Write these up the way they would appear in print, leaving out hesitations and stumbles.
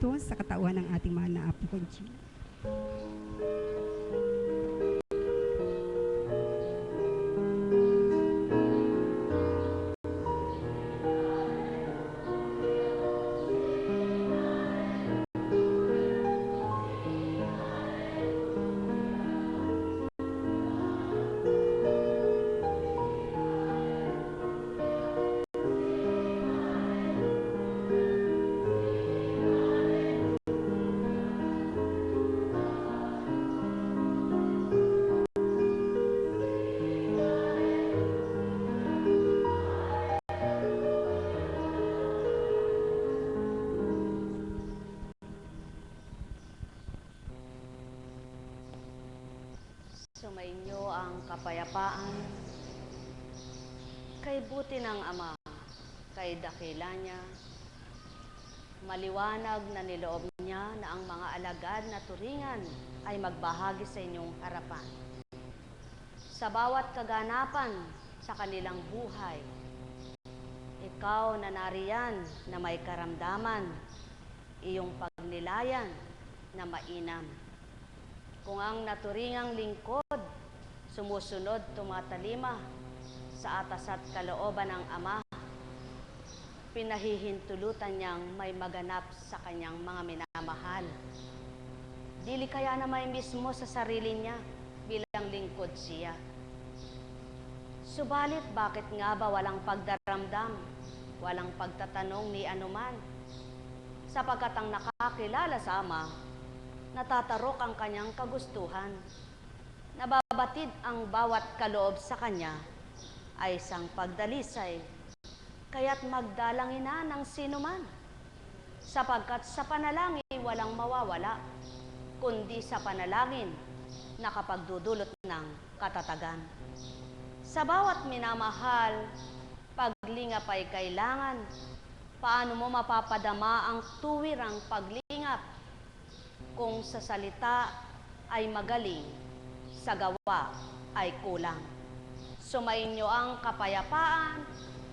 ito sa katawan ng ating mahal na Apo Conching. Sumainyo ang kapayapaan, kay buti ng Ama, kay dakila niya, maliwanag na niloob niya na ang mga alagad na turingan ay magbahagi sa inyong harapan. Sa bawat kaganapan sa kanilang buhay, ikaw na nariyan na may karamdaman, iyong pagnilayan na mainam. Kung ang naturingang lingkod, sumusunod tumatalima sa atas at kalooban ng Ama, pinahihintulutan niyang may maganap sa kanyang mga minamahal. Dili kaya na may mismo sa sarili niya bilang lingkod siya. Subalit bakit nga ba walang pagdaramdam, walang pagtatanong ni anuman? Sapagkat ang nakakilala sa Ama, natatarok ang kanyang kagustuhan. Nababatid ang bawat kaloob sa kanya ay isang pagdalisay, kaya't magdalangin na ng sinuman. Sapagkat sa panalangin walang mawawala, kundi sa panalangin nakapagdudulot ng katatagan. Sa bawat minamahal, paglingap ay kailangan. Paano mo mapapadama ang tuwirang paglingap kung sa salita ay magaling, sa gawa ay kulang? Sumainyo ang kapayapaan,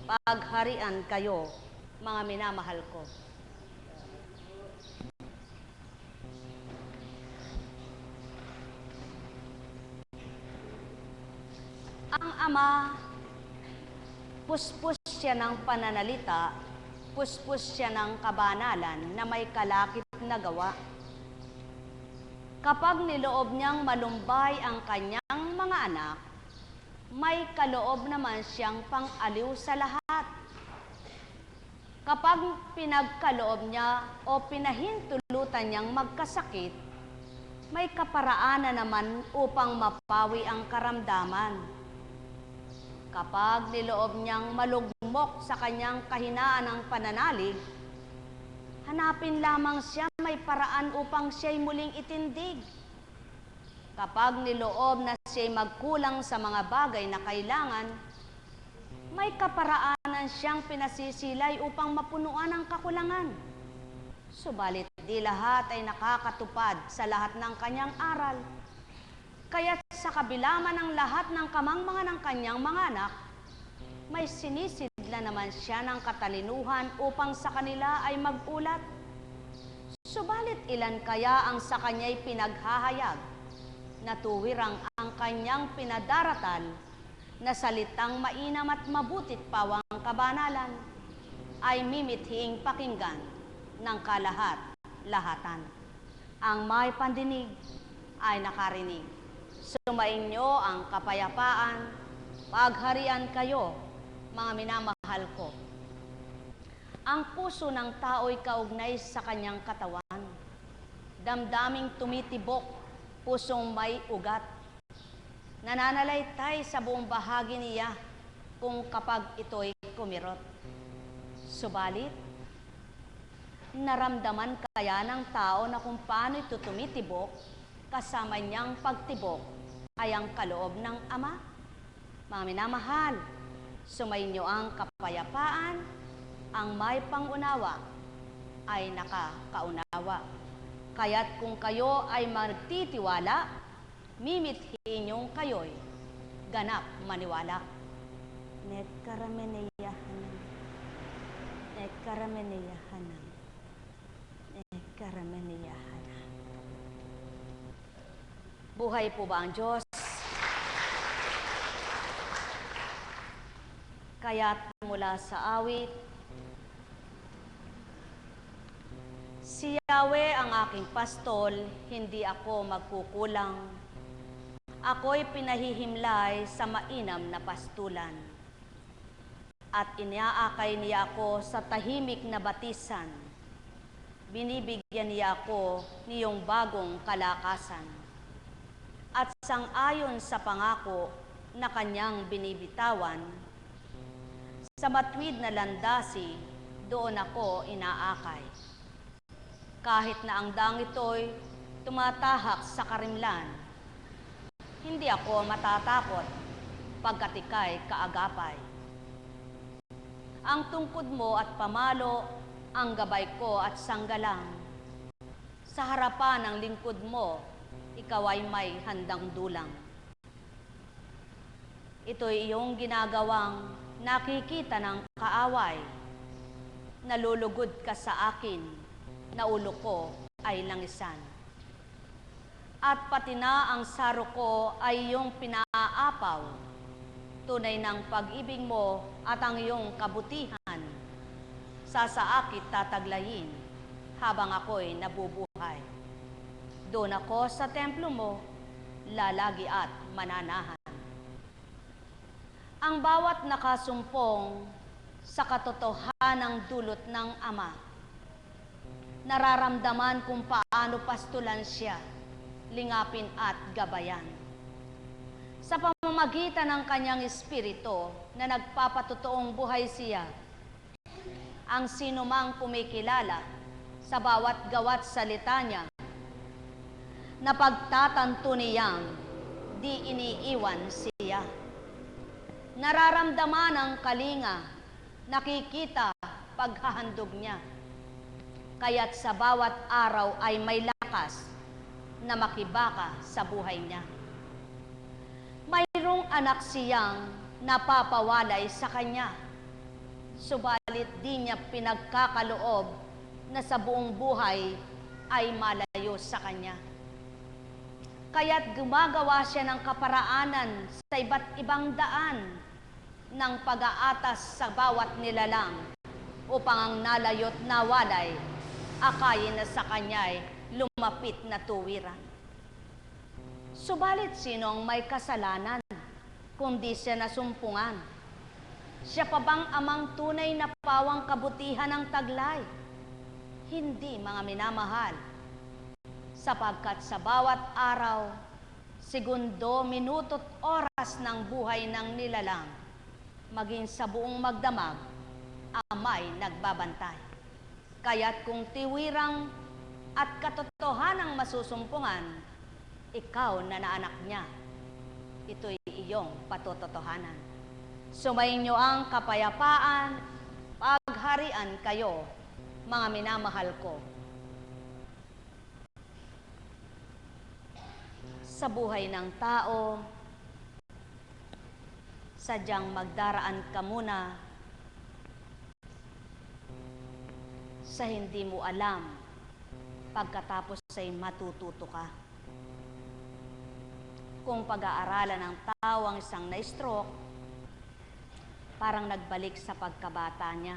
pagharian kayo, mga minamahal ko. Ang Ama, puspos siya ng pananalita, puspos siya ng kabanalan na may kalakip na gawa. Kapag niloob niyang malumbay ang kanyang mga anak, may kaloob naman siyang pang-aliw sa lahat. Kapag pinagkaloob niya o pinahintulutan niyang magkasakit, may kaparaanan naman upang mapawi ang karamdaman. Kapag niloob niyang malugmok sa kanyang kahinaan ng pananalig, hanapin lamang siya may paraan upang siya'y muling itindig. Kapag niloob na siya'y magkulang sa mga bagay na kailangan, may kaparaanan siyang pinasisilay upang mapunuan ang kakulangan. Subalit di lahat ay nakakatupad sa lahat ng kanyang aral. Kaya't sa kabila man ng lahat ng kamangmangan ng kanyang mga anak, may sinisidla naman siya ng katalinuhan upang sa kanila ay mag-ulat. Subalit ilan kaya ang sa kanya'y pinaghahayag, natuwirang ang kanyang pinadaratal, na salitang mainam at mabutit pawang kabanalan, ay mimithing pakinggan ng kalahat-lahatan. Ang may pandinig ay nakarinig. Sumainyo ang kapayapaan, pagharian kayo, mga minamahal ko. Ang puso ng tao'y kaugnay sa kanyang katawan. Damdaming tumitibok, pusong may ugat. Nananalaytay sa buong bahagi niya kung kapag ito'y kumirot. Subalit, naramdaman kaya ng tao na kung paano ito tumitibok, kasama niyang pagtibok ay ang kaloob ng Ama? Mga minamahal, sumainyo ang kapayapaan, ang may pangunawa ay nakakaunawa. Kaya't kung kayo ay magtitiwala, mimithin niyong kayo'y ganap maniwala. Nekarameneyahanan, nekarameneyahanan, Karamaniyahan. Buhay po ba ang Diyos? Kaya't mula sa awit, si Yahweh ang aking pastol, hindi ako magkukulang. Ako'y pinahihimlay sa mainam na pastulan. At iniaakay niya ako sa tahimik na batisan. Binibigyan niya ako niyong bagong kalakasan. At sang-ayon sa pangako na kanyang binibitawan, sa matuwid na landasi, doon ako inaakay. Kahit na ang daang ito'y tumatahak sa karimlan, hindi ako matatakot pagkat ika'y kaagapay. Ang tungkod mo at pamalo, ang gabay ko at sanggalang. Sa harapan ng lingkod mo, ikaw ay may handang dulang. Ito'y iyong ginagawang nakikita ng kaaway. Nalulugod ka sa akin, na ulo ko ay langisan. At pati na ang saro ko ay iyong pinaapaw. Tunay ng pag-ibig mo at ang iyong kabutihan, sasaakit tataglayin habang ako'y nabubuhay. Doon ako sa templo mo, lalagi at mananahan. Ang bawat nakasumpong sa katotohanang dulot ng Ama, nararamdaman kung paano pastulan siya, lingapin at gabayan. Sa pamamagitan ng kanyang espiritu na nagpapatotoong buhay siya, ang sinumang kumikilala sa bawat gawa't salita niya, na pagtatanto niyang di iniiwan siya. Nararamdaman ang kalinga, nakikita paghahandog niya. Kaya't sa bawat araw ay may lakas na makibaka sa buhay niya. Mayroong anak siyang napapawalay sa kanya, subalit di niya pinagkakaloob na sa buong buhay ay malayo sa kanya. Kaya't gumagawa siya ng kaparaanan sa iba't ibang daan ng pag-aatas sa bawat nilalang upang ang nalayo't nawalay akayin na sa kanya'y lumapit na tuwiran. Subalit sinong may kasalanan kundi siya nasumpungan? Siya pa bang amang tunay na pawang kabutihan ng taglay? Hindi, mga minamahal, sapagkat sa bawat araw, segundo, minuto't oras ng buhay ng nilalang, maging sa buong magdamag, Ama'y nagbabantay. Kaya't kung tiwirang at katotohanang masusumpungan, ikaw na naanak niya, ito'y iyong patototohanan. Sumainyo ang kapayapaan, pagharian kayo, mga minamahal ko. Sa buhay ng tao, sadyang magdaraan ka muna sa hindi mo alam, pagkatapos ay matututo ka. Kung pag-aaralan ng tao ang isang na-stroke, parang nagbalik sa pagkabata niya.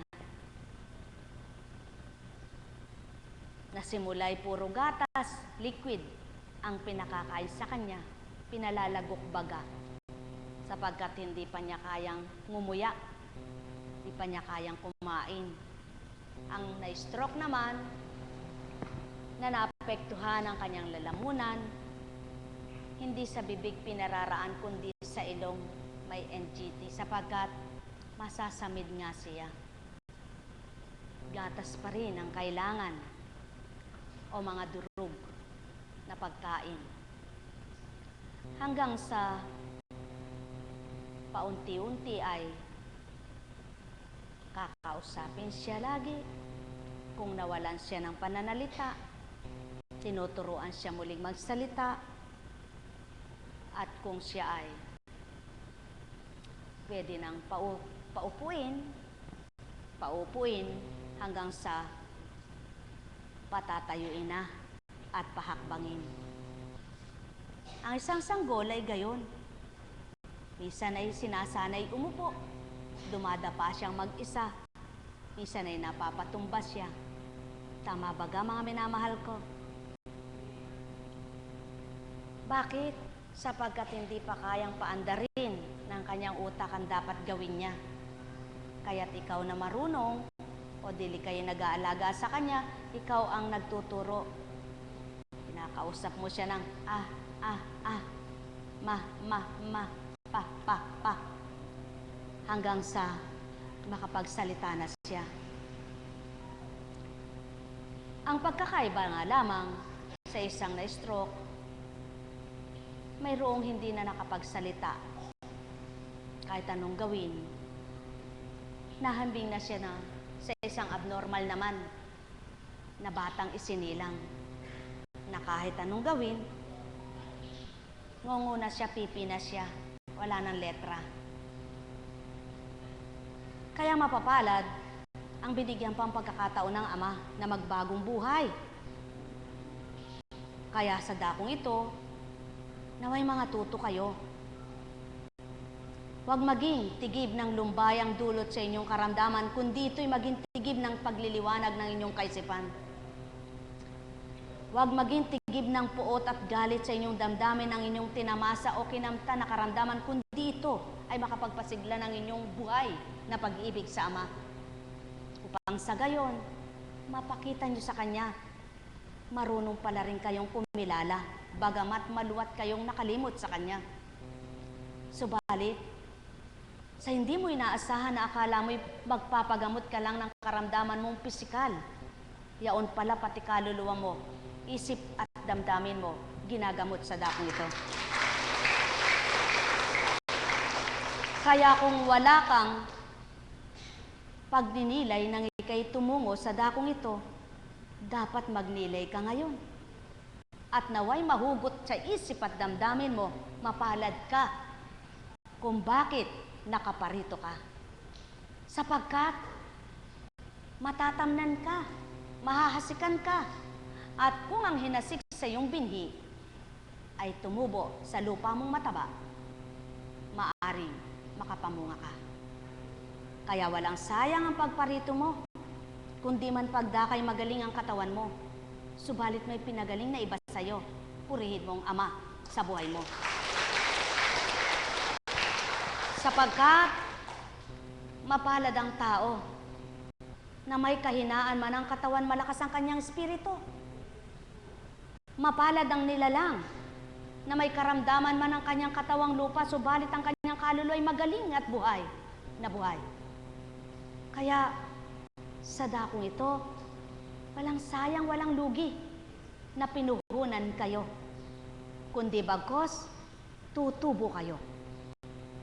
Nasimulay puro gatas, liquid, ang pinakakain sa kanya, pinalalagok baga, sapagkat hindi pa niya kayang ngumuya, hindi pa niya kayang kumain. Ang na-stroke naman, na naapektuhan ang kanyang lalamunan, hindi sa bibig pinararaan kundi sa ilong may NGT, sapagkat masasamid nga siya. Gatas pa rin ang kailangan o mga durog na pagkain. Hanggang sa paunti-unti ay kakausapin siya lagi. Kung nawalan siya ng pananalita, tinuturuan siya muling magsalita. At kung siya ay pwede nang paupuin hanggang sa patatayuin na at pahakbangin. Ang isang sanggol ay gayon. Minsan ay sinasanay umupo, dumadapa siyang mag-isa. Minsan ay napapatumbas siya. Tama baga mga minamahal ko? Bakit? Sapagkat hindi pa kayang paandarin ng kanyang utak ang dapat gawin niya. Kaya't ikaw na marunong o dili kayo nag-aalaga sa kanya, ikaw ang nagtuturo. Pinakausap mo siya ng pa, hanggang sa makapagsalita na siya. Ang pagkakaiba nga lamang sa isang na-stroke, mayroong hindi na nakapagsalita. Kahit anong gawin, nahambing na siya na sa isang abnormal naman na batang isinilang, na kahit anong gawin, ngungo na siya, pipi na siya, wala ng letra. Kaya mapapalad ang binigyan pang pagkakataon ng Ama na magbagong buhay. Kaya sa dakong ito, naway mga tuto kayo. Huwag maging tigib ng lumbayang dulot sa inyong karamdaman, kundi ito'y maging tigib ng pagliliwanag ng inyong kaisipan. Huwag maging tigib ng puot at galit sa inyong damdamin ng inyong tinamasa o kinamta na karamdaman, kundi ito ay makapagpasigla ng inyong buhay na pag-ibig sa Ama. Upang sa gayon, mapakita nyo sa Kanya, marunong pala rin kayong kumilala, bagamat maluwat kayong nakalimot sa Kanya. Subalit, sa hindi mo inaasahan na akala mo'y magpapagamot ka lang ng karamdaman mong pisikal, yaon pala pati kaluluwa mo, isip at damdamin mo, ginagamot sa dakong ito. Kaya kung wala kang pagninilay nang ikay tumungo sa dakong ito, dapat magnilay ka ngayon. At naway mahugot sa isip at damdamin mo, mapalad ka kung bakit nakaparito ka. Sapagkat matatamnan ka, mahahasikan ka, at kung ang hinasik sa iyong binhi ay tumubo sa lupa mong mataba, maaring makapamunga ka. Kaya walang sayang ang pagparito mo, kundi man pagdakay magaling ang katawan mo. Subalit may pinagaling na iba sa'yo, purihin mong Ama sa buhay mo. Sapagkat mapalad ang tao na may kahinaan man ang katawan, malakas ang kanyang espiritu. Mapalad ang nilalang na may karamdaman man ang kanyang katawang lupa, subalit ang kanyang kaluluwa ay magaling at buhay na buhay. Kaya sa dakong ito, walang sayang, walang lugi na pinuhunan kayo, kundi bagkos tutubo kayo.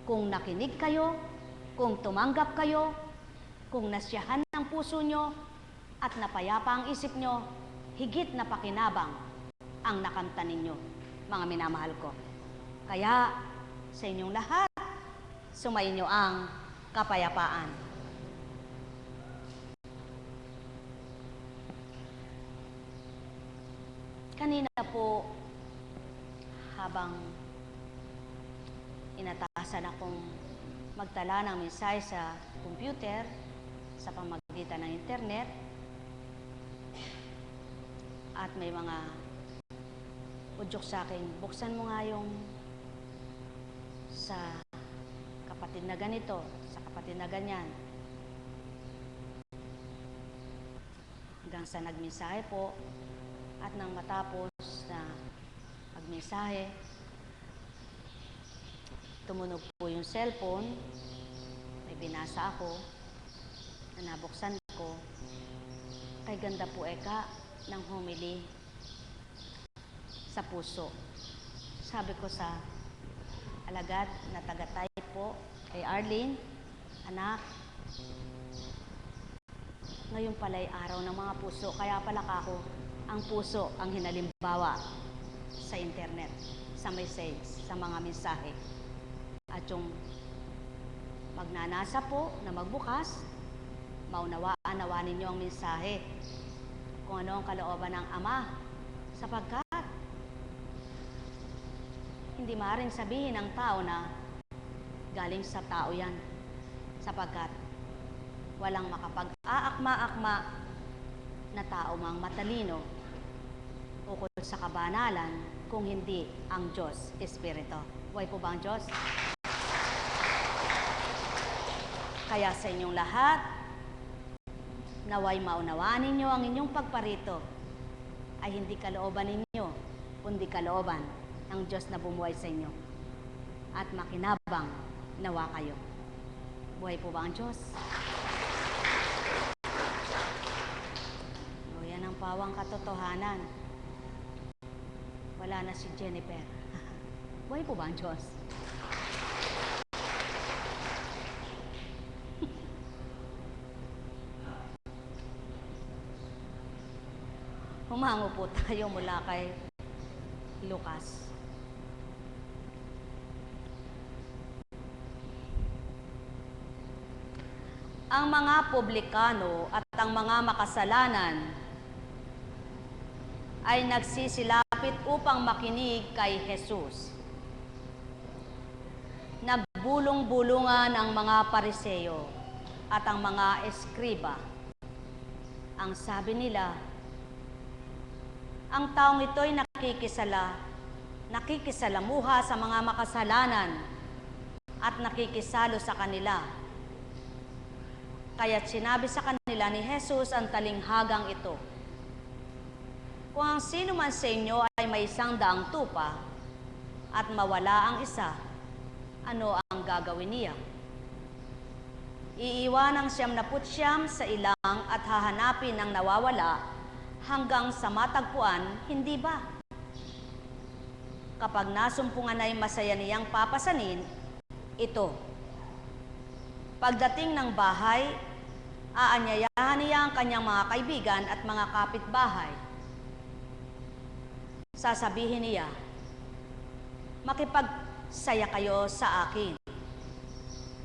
Kung nakinig kayo, kung tumanggap kayo, kung nasyahan ang puso nyo at napayapa ang isip nyo, higit na pakinabang ang nakamtan ninyo, mga minamahal ko. Kaya sa inyong lahat, sumainyo ang kapayapaan. Kanina po, habang inatasan akong magtala ng mensahe sa computer sa pamamagitan ng internet, at may mga udyok sa akin, buksan mo nga yung sa kapatid na ganito, sa kapatid na ganyan. Hanggang sa nagmensahe po, at nang matapos na magmensahe, tumunog po yung cellphone, may binasa ako, na nabuksan ko, kay ganda po eka ng homily sa puso. Sabi ko sa alagad na tagatay po kay Arlene, anak, ngayon pala'y araw ng mga puso, kaya pala kako, ang puso ang hinalimbawa sa internet, sa message, sa mga mensahe. At yung magnanasa po na magbukas, maunawaan ninyo ang mensahe. kung ano ang kalooban ng Ama, sapagkat hindi maaaring sabihin ng tao na galing sa tao yan, sapagkat walang makapag-aakma-akma na tao mang matalino ukol sa kabanalan kung hindi ang Diyos Espiritu. Buhay po ba ang Diyos? Kaya sa inyong lahat, naway maunawaan ninyo ang inyong pagparito ay hindi kalooban ninyo, kundi kalooban ng Diyos na bumuhay sa inyo. At makinabang nawa kayo. Buhay po ba ang Diyos? O yan ang pawang katotohanan. Wala na si Jennifer. Buhay po ba ang Diyos? Humango po tayo mula kay Lucas. Ang mga publikano at ang mga makasalanan ay nagsisilapit upang makinig kay Jesus. Nagbulong-bulungan ang mga Pariseo at ang mga eskriba. Ang sabi nila, ang taong ito'y nakikisalamuha sa mga makasalanan at nakikisalo sa kanila. Kaya't sinabi sa kanila ni Jesus ang talinghagang ito, kung ang sino man sa inyo ay may 100 tupa at mawala ang isa, ano ang gagawin niya? Iiwan ang 99 sa ilang at hahanapin ang nawawala hanggang sa matagpuan, hindi ba? Kapag nasumpungan ay masaya niyang papasanin, ito. Pagdating ng bahay, aanyayahan niya ang kanyang mga kaibigan at mga kapitbahay. Sasabihin niya, makipagsaya kayo sa akin,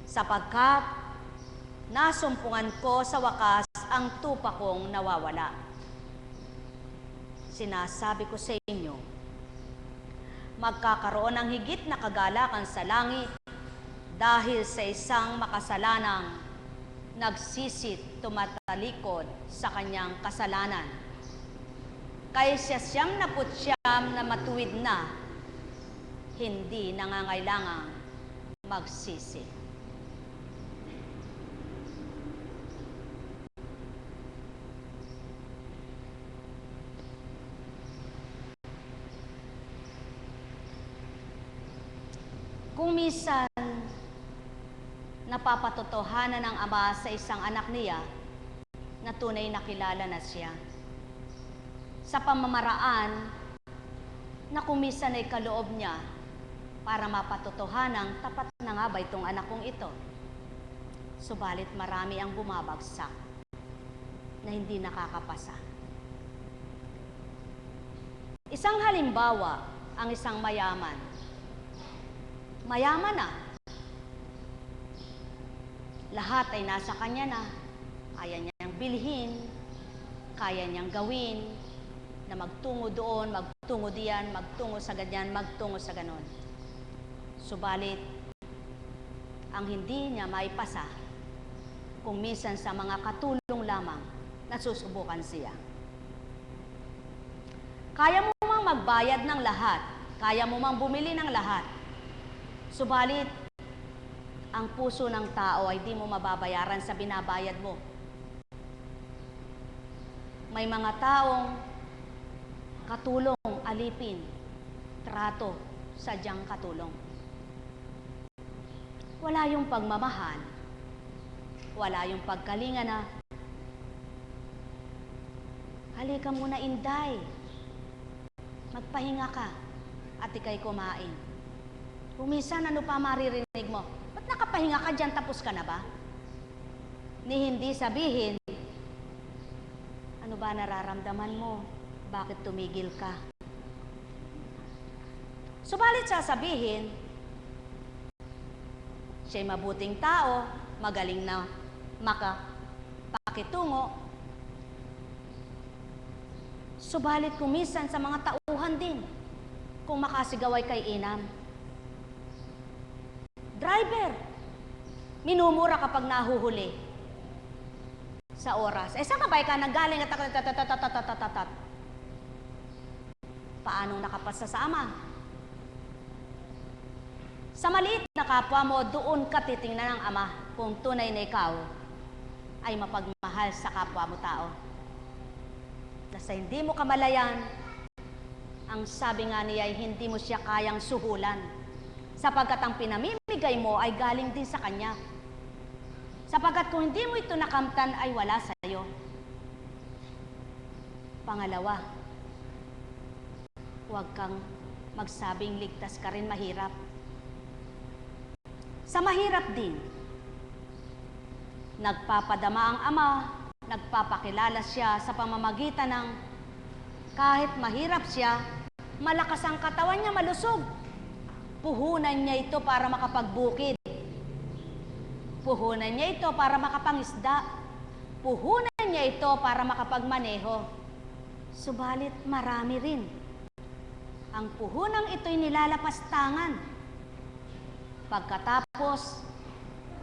sapagkat nasumpungan ko sa wakas ang tupa kong nawawala. Sinasabi ko sa inyo, magkakaroon ng higit na kagalakan sa langit dahil sa isang makasalanang nagsisit tumatalikod sa kanyang kasalanan, kaysa 99 na matuwid na, hindi nangangailangang magsisi. Kung minsan napapatotohanan ng Ama sa isang anak niya na tunay na kilala na siya, sa pamamaraan na kung minsan ay kaloob niya para mapatotohanang tapat na nga ba itong anak kong ito. Subalit marami ang bumabagsak na hindi nakakapasa. Isang halimbawa, ang isang mayaman. Mayaman na. Lahat ay nasa kanya na. Kaya niyang bilhin, kaya niyang gawin, na magtungo doon, magtungo diyan, magtungo sa ganyan, magtungo sa ganon. Subalit, ang hindi niya maipasa, kung minsan sa mga katulong lamang, nasusubukan siya. Kaya mo mang magbayad ng lahat, kaya mo mang bumili ng lahat, subalit, ang puso ng tao ay di mo mababayaran sa binabayad mo. May mga taong katulong, alipin, trato, sadyang katulong. Wala yung pagmamahal, wala yung pagkalinga na, halika muna Inday, magpahinga ka at ikay kumain. Kung minsan ano pa maririnig mo, ba't nakapahinga ka dyan, tapos ka na ba? Ni hindi sabihin, ano ba nararamdaman mo? Bakit tumigil ka? Subalit sasabihin, siya'y mabuting tao, magaling na makapakitungo, Subalit kumisan sa mga tauhan din kung makasigaw ay kay inam. Driver, minumura kapag nahuhuli sa oras. Saan ka ba ka nanggaling at tatatatatatatat? Paanong nakapasasama? Sa maliit na kapwa mo, doon ka titingnan ng Ama kung tunay na ikaw ay mapagmahal sa kapwa mo tao. Sa hindi mo kamalayan, ang sabi nga niya ay hindi mo siya kayang suhulan sapagkat ang pinamimigay mo ay galing din sa Kanya. Sapagkat kung hindi mo ito nakamtan ay wala sa iyo. Pangalawa, huwag kang magsabing ligtas ka rin mahirap. Sa mahirap din, nagpapadama ang Ama, nagpapakilala siya sa pamamagitan ng kahit mahirap siya, malakas ang katawan niya, malusog. Puhunan niya ito para makapagbukid. Puhunan niya ito para makapangisda. Puhunan niya ito para makapagmaneho. Subalit marami rin. Ang puhunang ito'y nilalapastangan. Pagkatapos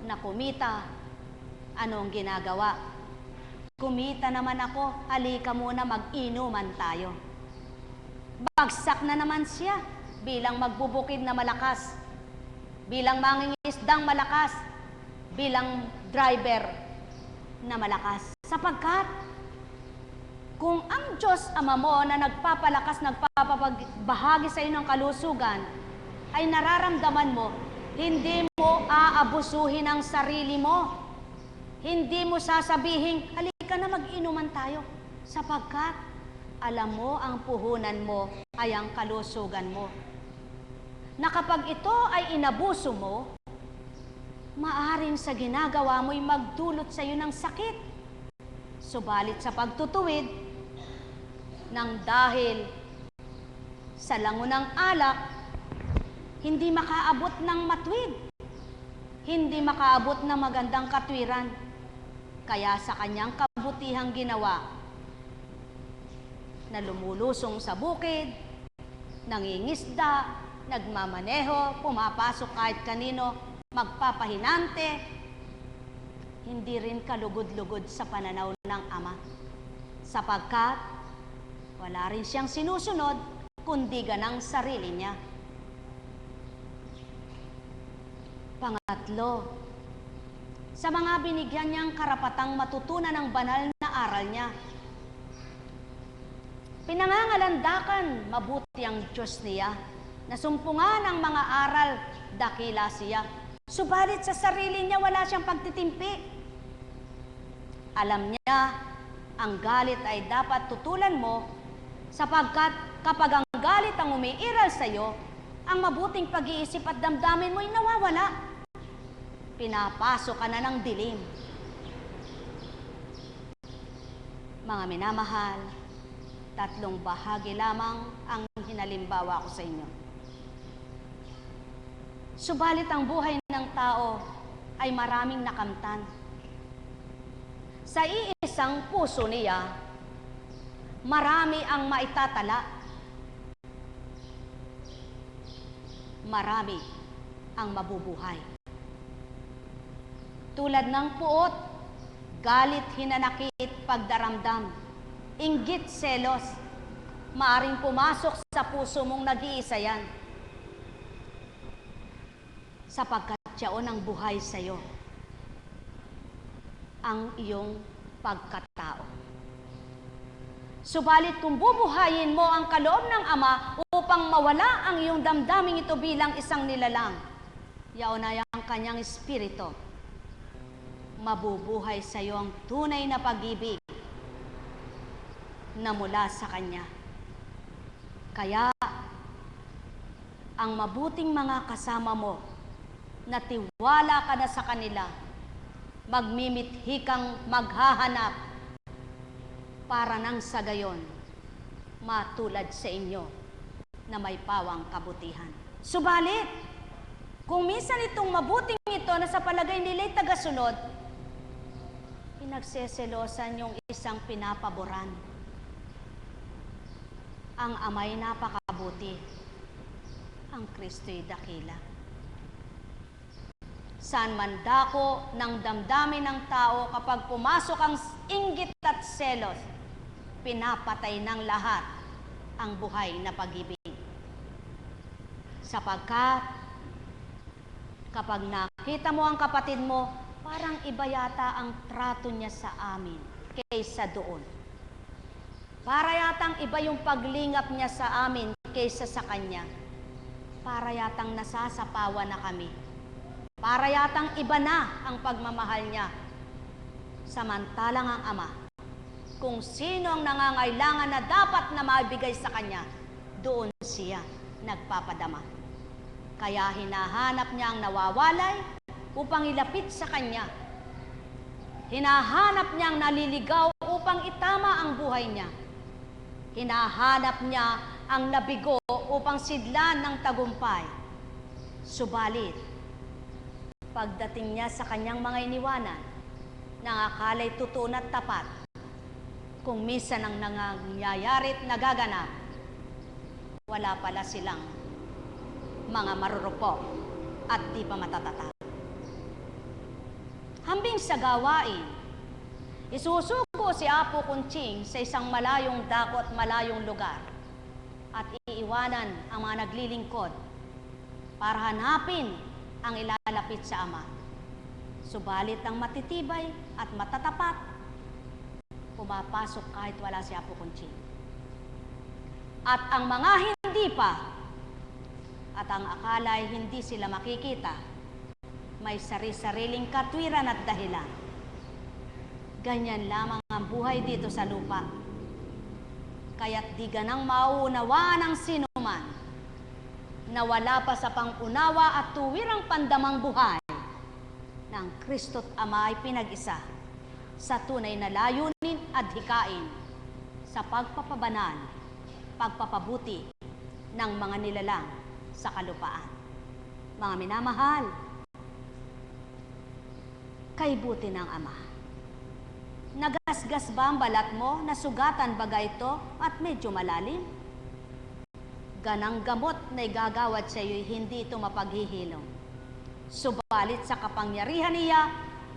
na kumita, anong ginagawa? Kumita naman ako, halika muna mag-inuman tayo. Bagsak na naman siya bilang magbubukid na malakas, bilang mangingisdang malakas, bilang driver na malakas. Sapagkat kung ang Diyos Ama mo na nagpapalakas, nagpapagbahagi sa iyo ng kalusugan, ay nararamdaman mo, hindi mo aabusuhin ang sarili mo. Hindi mo sasabihin, halika na mag-inuman tayo. Sapagkat alam mo ang puhunan mo ay ang kalusugan mo. Na kapag ito ay inabuso mo, maaring sa ginagawa mo'y magdulot sa iyo ng sakit. Subalit sa pagtutuwid, nang dahil sa langunang alak, hindi makaabot ng matwid. Hindi makaabot ng magandang katwiran. Kaya sa kanyang kabutihang ginawa, na lumulusong sa bukid, nangingisda, nagmamaneho, pumapasok kahit kanino, magpapahinante, hindi rin kalugod-lugod sa pananaw ng Ama. Sapagkat wala rin siyang sinusunod, kundi ganang sarili niya. Pangatlo, sa mga binigyan niyang karapatang matutunan ng banal na aral niya, pinangangalandakan mabuti ang Diyos niya, nasumpungan ang mga aral, dakila siya. Subalit sa sarili niya wala siyang pagtitimpi. Alam niya, ang galit ay dapat tutulan mo, sapagkat kapag ang galit ang umiiral sa iyo, ang mabuting pag-iisip at damdamin mo'y nawawala. Pinapasok ka na ng dilim. Mga minamahal, 3 bahagi lamang ang hinalimbawa ko sa inyo. Subalit ang buhay ng tao ay maraming nakamtan. Sa iisang puso niya, marami ang maitatala. Marami ang mabubuhay. Tulad ng puot, galit, hinanakit, pagdaramdam, inggit, selos, maaring pumasok sa puso mong nag-iisa yan. Sapagkat siyaon ang buhay sa iyo, ang iyong pagkatao. Subalit kung bubuhayin mo ang kaloob ng Ama upang mawala ang iyong damdaming ito bilang isang nilalang, yaon ay ang kanyang espiritu, mabubuhay sa iyo ang tunay na pag-ibig na mula sa Kanya. Kaya, ang mabuting mga kasama mo, na tiwala ka na sa kanila, magmimithi kang maghahanap para nang sa gayon, matulad sa inyo na may pawang kabutihan. Subalit, kung minsan itong mabuting ito na sa palagay nila'y tagasunod, pinagseselosan yung isang pinapaboran. Ang Ama'y napakabuti. Ang Kristo'y dakila. Saan man dako ng damdamin ng tao kapag pumasok ang inggit at selos, pinapatay ng lahat ang buhay na pag-ibig. Sapagkat kapag nakita mo ang kapatid mo, parang iba yata ang trato niya sa amin kaysa doon. Para yatang iba yung paglingap niya sa amin kaysa sa kanya. Para yatang nasasapawan na kami. Para yatang iba na ang pagmamahal niya. Samantalang ang Ama, kung sino ang nangangailangan na dapat na maibigay sa kanya, doon siya nagpapadama. Kaya hinahanap niya ang nawawalay upang ilapit sa kanya. Hinahanap niya ang naliligaw upang itama ang buhay niya. Hinahanap niya ang nabigo upang sidlan ng tagumpay. Subalit, pagdating niya sa kanyang mga iniwanan, nang akala'y totoo at tapat, kung minsan ang nangyayari't nagaganap, wala pala silang mga marurupok at di pa matatatag. Hambing sa gawain, isusuko si Apo Kunching sa isang malayong dako at malayong lugar at iiwanan ang mga naglilingkod para hanapin ang ilalapit sa Ama. Subalit ang matitibay at matatapat, pumapasok kahit wala si Apo Kunching. At ang mga hindi pa, at ang akala'y hindi sila makikita, may sari-sariling katwiran at dahilan. Ganyan lamang ang buhay dito sa lupa. Kaya't di ganang mauunawaan ng sinuman na wala pa sa pangunawa at tuwirang pandamang buhay ng Kristo't Ama ay pinag-isa sa tunay na layunin at hikain sa pagpapabanal, pagpapabuti ng mga nilalang sa kalupaan. Mga minamahal, kay buti ng Ama. Nagasgas ba ang balat mo? Nasugatan baga ito at medyo malalim? Ganang gamot na igagawad sa iyo'y hindi ito mapaghihilom. Subalit sa kapangyarihan niya,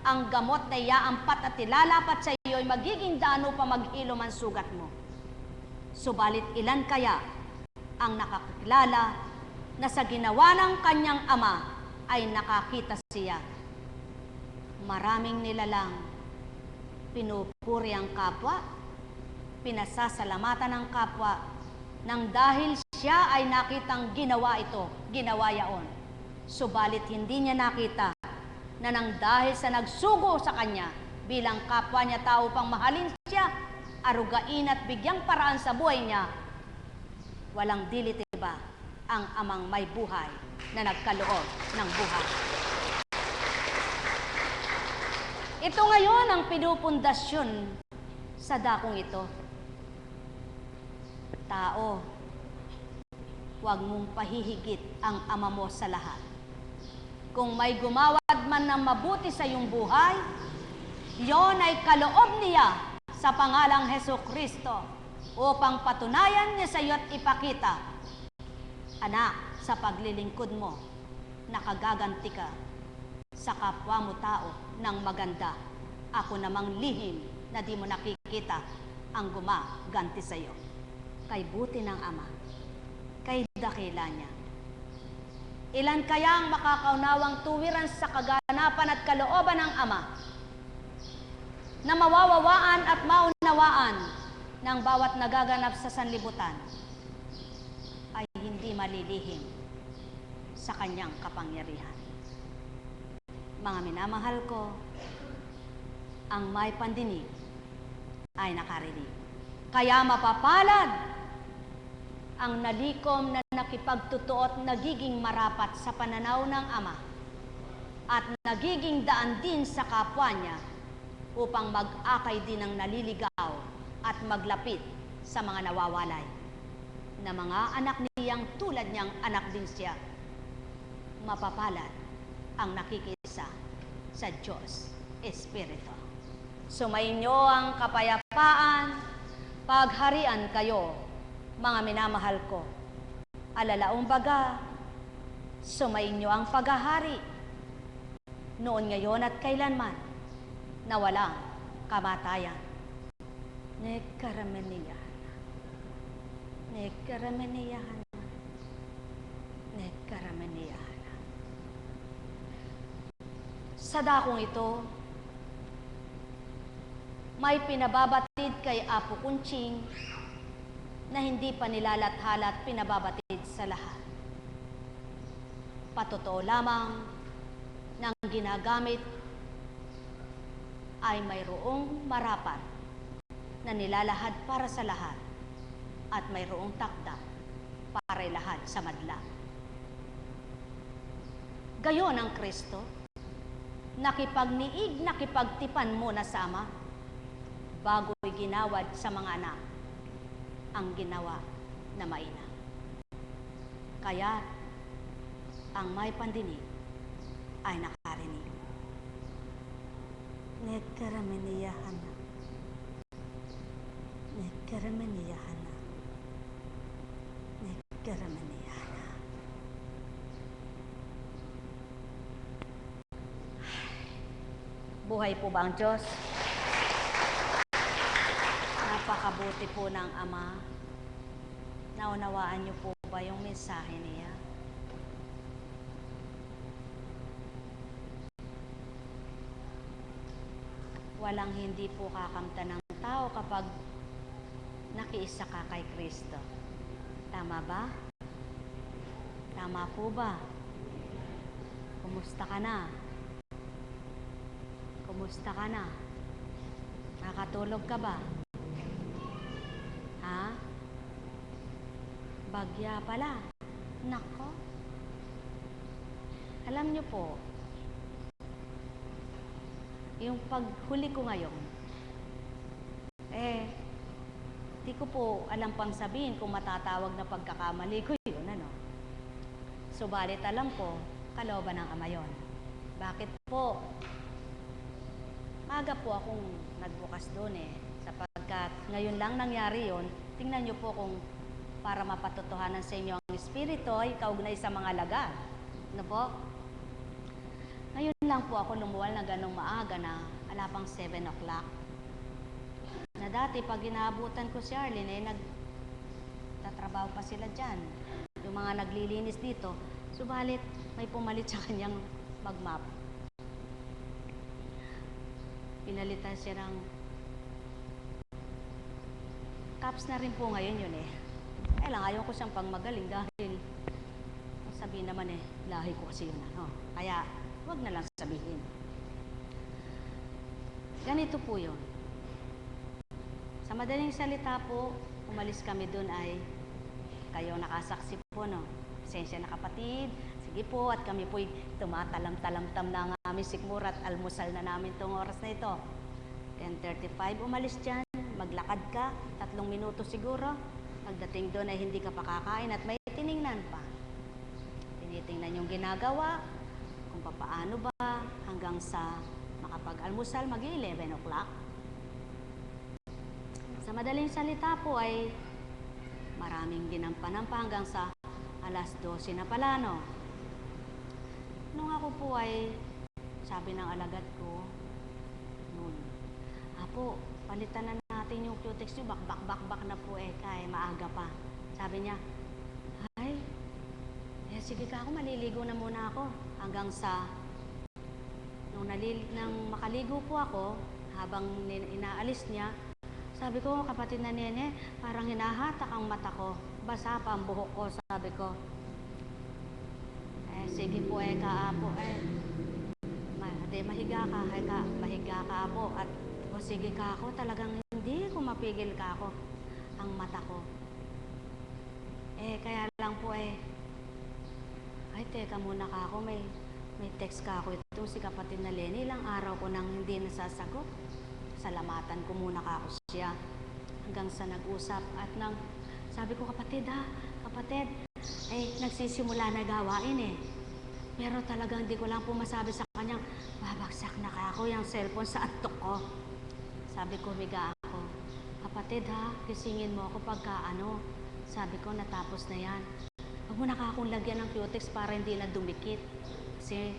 ang gamot na iaampat at ilalapat sa iyo'y magiging daan upang maghilom ang sugat mo. Subalit ilan kaya ang nakakilala na sa ginawa ng kanyang Ama ay nakakita siya? Maraming nilalang pinupuri ang kapwa, pinasasalamatan ang kapwa, nang dahil siya ay nakitang ginawa ito, ginawa yaon. Subalit hindi niya nakita na nang dahil sa nagsugo sa kanya bilang kapwa niya tao pang mahalin siya, arugain at bigyang paraan sa buhay niya, walang dilit iba ang Amang may buhay na nagkaloob ng buhay. Ito ngayon ang pinupundasyon sa dakong ito. Tao, huwag mong pahihigit ang Ama mo sa lahat. Kung may gumawad man ng mabuti sa iyong buhay, yon ay kaloob niya sa pangalang Hesukristo upang patunayan niya sa iyo at ipakita, anak, sa paglilingkod mo, nakagaganti ka sa kapwa mo tao ng maganda. Ako namang lihim na di mo nakikita ang gumaganti sa iyo. Kay buti ng Ama, kay dakila niya. Ilan kaya ang makakaunawang tuwiran sa kaganapan at kalooban ng Ama na mawawawaan at maunawaan ng bawat nagaganap sa sanlibutan ay hindi malilihim sa kanyang kapangyarihan. Mga minamahal ko, ang may pandinig ay nakarinig. Kaya mapapalad ang nalikom na nakipagtotoo at nagiging marapat sa pananaw ng Ama at nagiging daan din sa kapwa niya upang mag-akay din ng naliligaw at maglapit sa mga nawawalay na mga anak niyang tulad niyang anak din siya. Mapapalad ang nakikisa sa Diyos Espiritu. Sumainyo ang kapayapaan, pagharian kayo Mga minamahal ko, alalaong baga, sumainyo ang paghahari, noon, ngayon at kailanman, na walang kamatayan. Nekarameniyahan. Nekarameniyahan. Nekarameniyahan. Sa dakong ito, may pinababatid kay Apo Kunching na hindi pa nilalathala at pinababatid sa lahat. Patotoo lamang ng ginagamit ay mayroong marapat na nilalahad para sa lahat at mayroong takda para lahat sa madla. Gayon ang Kristo, nakipagniig, nakipagtipan muna sa Ama, bago'y ginawad sa mga anak ang ginawa na mainam. Kaya ang may pandinig ay nakarinig. Nekarameniyahan na. Nekarameniyahan na. Nekarameniyahan na. Buhay po ba ang Diyos? Napakabuti po ng Ama. Naunawaan niyo po ba yung mensahe niya? Walang hindi po kakamta ng tao kapag nakiisa ka kay Kristo. Tama ba? Tama po ba? Kumusta ka na? Kumusta ka na? Nakatulog ka ba? Ha? Bagya pala. Nako. Alam niyo po, yung paghuli ko ngayon, di ko po alam pang sabihin kung matatawag na pagkakamali ko yun, ano? Subalit alam ko, kalooban ng Ama yun. Bakit po? Maaga po akong nagbukas doon sapagkat ngayon lang nangyari yun. Tingnan niyo po kung para mapatotohanan sa inyo ang Espiritu ay kaugnay sa mga lagad. Ano po? Ngayon lang po ako lumuwal na ganong maaga na ala pang 7 o'clock. Na dati pag inaabutan ko si Arlene, nagtatrabaho pa sila dyan. Yung mga naglilinis dito. Subalit, may pumalit sa kanyang magmap. Pinalitan siya ng caps na rin po ngayon yun lang, ayaw ko siyang pangmagaling dahil sabihin naman lahi ko kasi yun. Kaya, huwag na lang sabihin. Ganito po yun. Sa madaling salita po, umalis kami dun ay kayo nakasaksi po, no? Pasensya na kapatid. Sige po, at kami po'y tumatalam-talam-tam na ang aming sikmura at almusal na namin itong oras na ito. 10:35, umalis dyan. Maglakad ka, 3 minuto siguro. Pagdating doon ay hindi ka pa kakain at may tiningnan pa. Tinitingnan yung ginagawa, kung papaano ba hanggang sa makapag-almusal mag-11 o'clock. Sa madaling salita po ay maraming ginampanan pa hanggang sa alas 12 na pala, no? Nung ako po ay sabi ng alagad ko noon, Apo, palitan na natin yung cutex nyo, bak na po kaya maaga pa. Sabi niya, ay, sige ka ako, maliligo na muna ako. Hanggang sa, nung makaligo po ako, habang inaalis niya, sabi ko, kapatid na nene, parang hinahatak ang mata ko. Basa pa ang buhok ko, sabi ko. Sige po kaapo, mahiga ka apo. At, sige ka ako, talagang hindi ko mapigil ka ako, ang mata ko. Kaya lang po ay teka muna ka ako, may text ka ako ito, si kapatid na Lenny, ilang araw ko nang hindi nasasagot. Salamatan ko muna ka ako siya. Hanggang sa nag-usap at nang sabi ko, kapatid, nagsisimula na gawain Pero talagang hindi ko lang po masabi sa kanyang, babagsak na ka ako yung cellphone sa antok ko. Sabi ko, higa ako. Kapatid gisingin mo ako pagka Sabi ko, natapos na yan. Huwag mo na akong lagyan ng cutex para hindi na dumikit. Kasi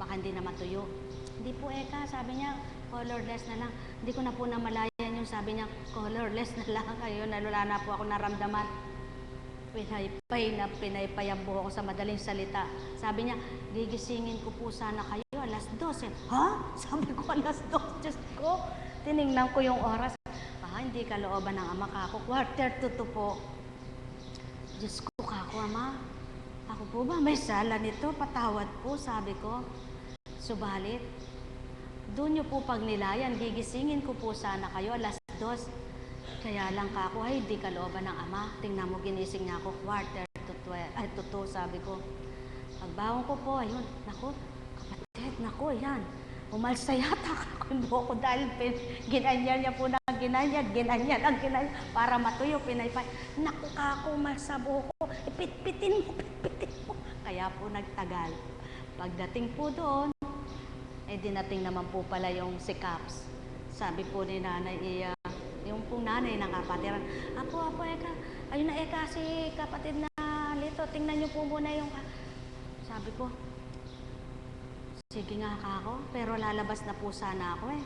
baka hindi na matuyo. Hindi po, Eka. Sabi niya, colorless na lang. Hindi ko na po namalayan yung sabi niya, colorless na lang. Ayun, wala na po ako naramdaman. Pinaypay ang buho ko sa madaling salita. Sabi niya, gigisingin ko po sana kayo, alas 12. Ha? Sabi ko, alas 12. Diyos ko. Tinignan ko yung oras. Hindi kalooban ng ama kako. 1:45 po. Diyos ko kako, ama. Ako po ba may sala nito? Patawad po, sabi ko. Subalit, doon niyo po pag nilayan, gigisingin ko po sana kayo, alas 2. Kaya lang kako, ay hindi kalooban ng ama. Tingnan mo, ginising niya ako, 1:45, sabi ko. Pagbangon ko po, ayun, naku, kapatid, naku, yan. Umalsa yata ako yung buhok ko dahil ginanyan niya po na ginanyan, para matuyo, pinaypay. Naku kako, umalsa buhok ko, ipitpitin mo. Kaya po nagtagal. Pagdating po doon, dinating naman po pala yung si Caps. Sabi po ni nanay, yung pong nanay ng kapatiran, Apo, Eka, ayun na Eka, si kapatid na Lito, tingnan niyo po muna yung... Sabi ko, sige nga kako, pero lalabas na po sana ako eh.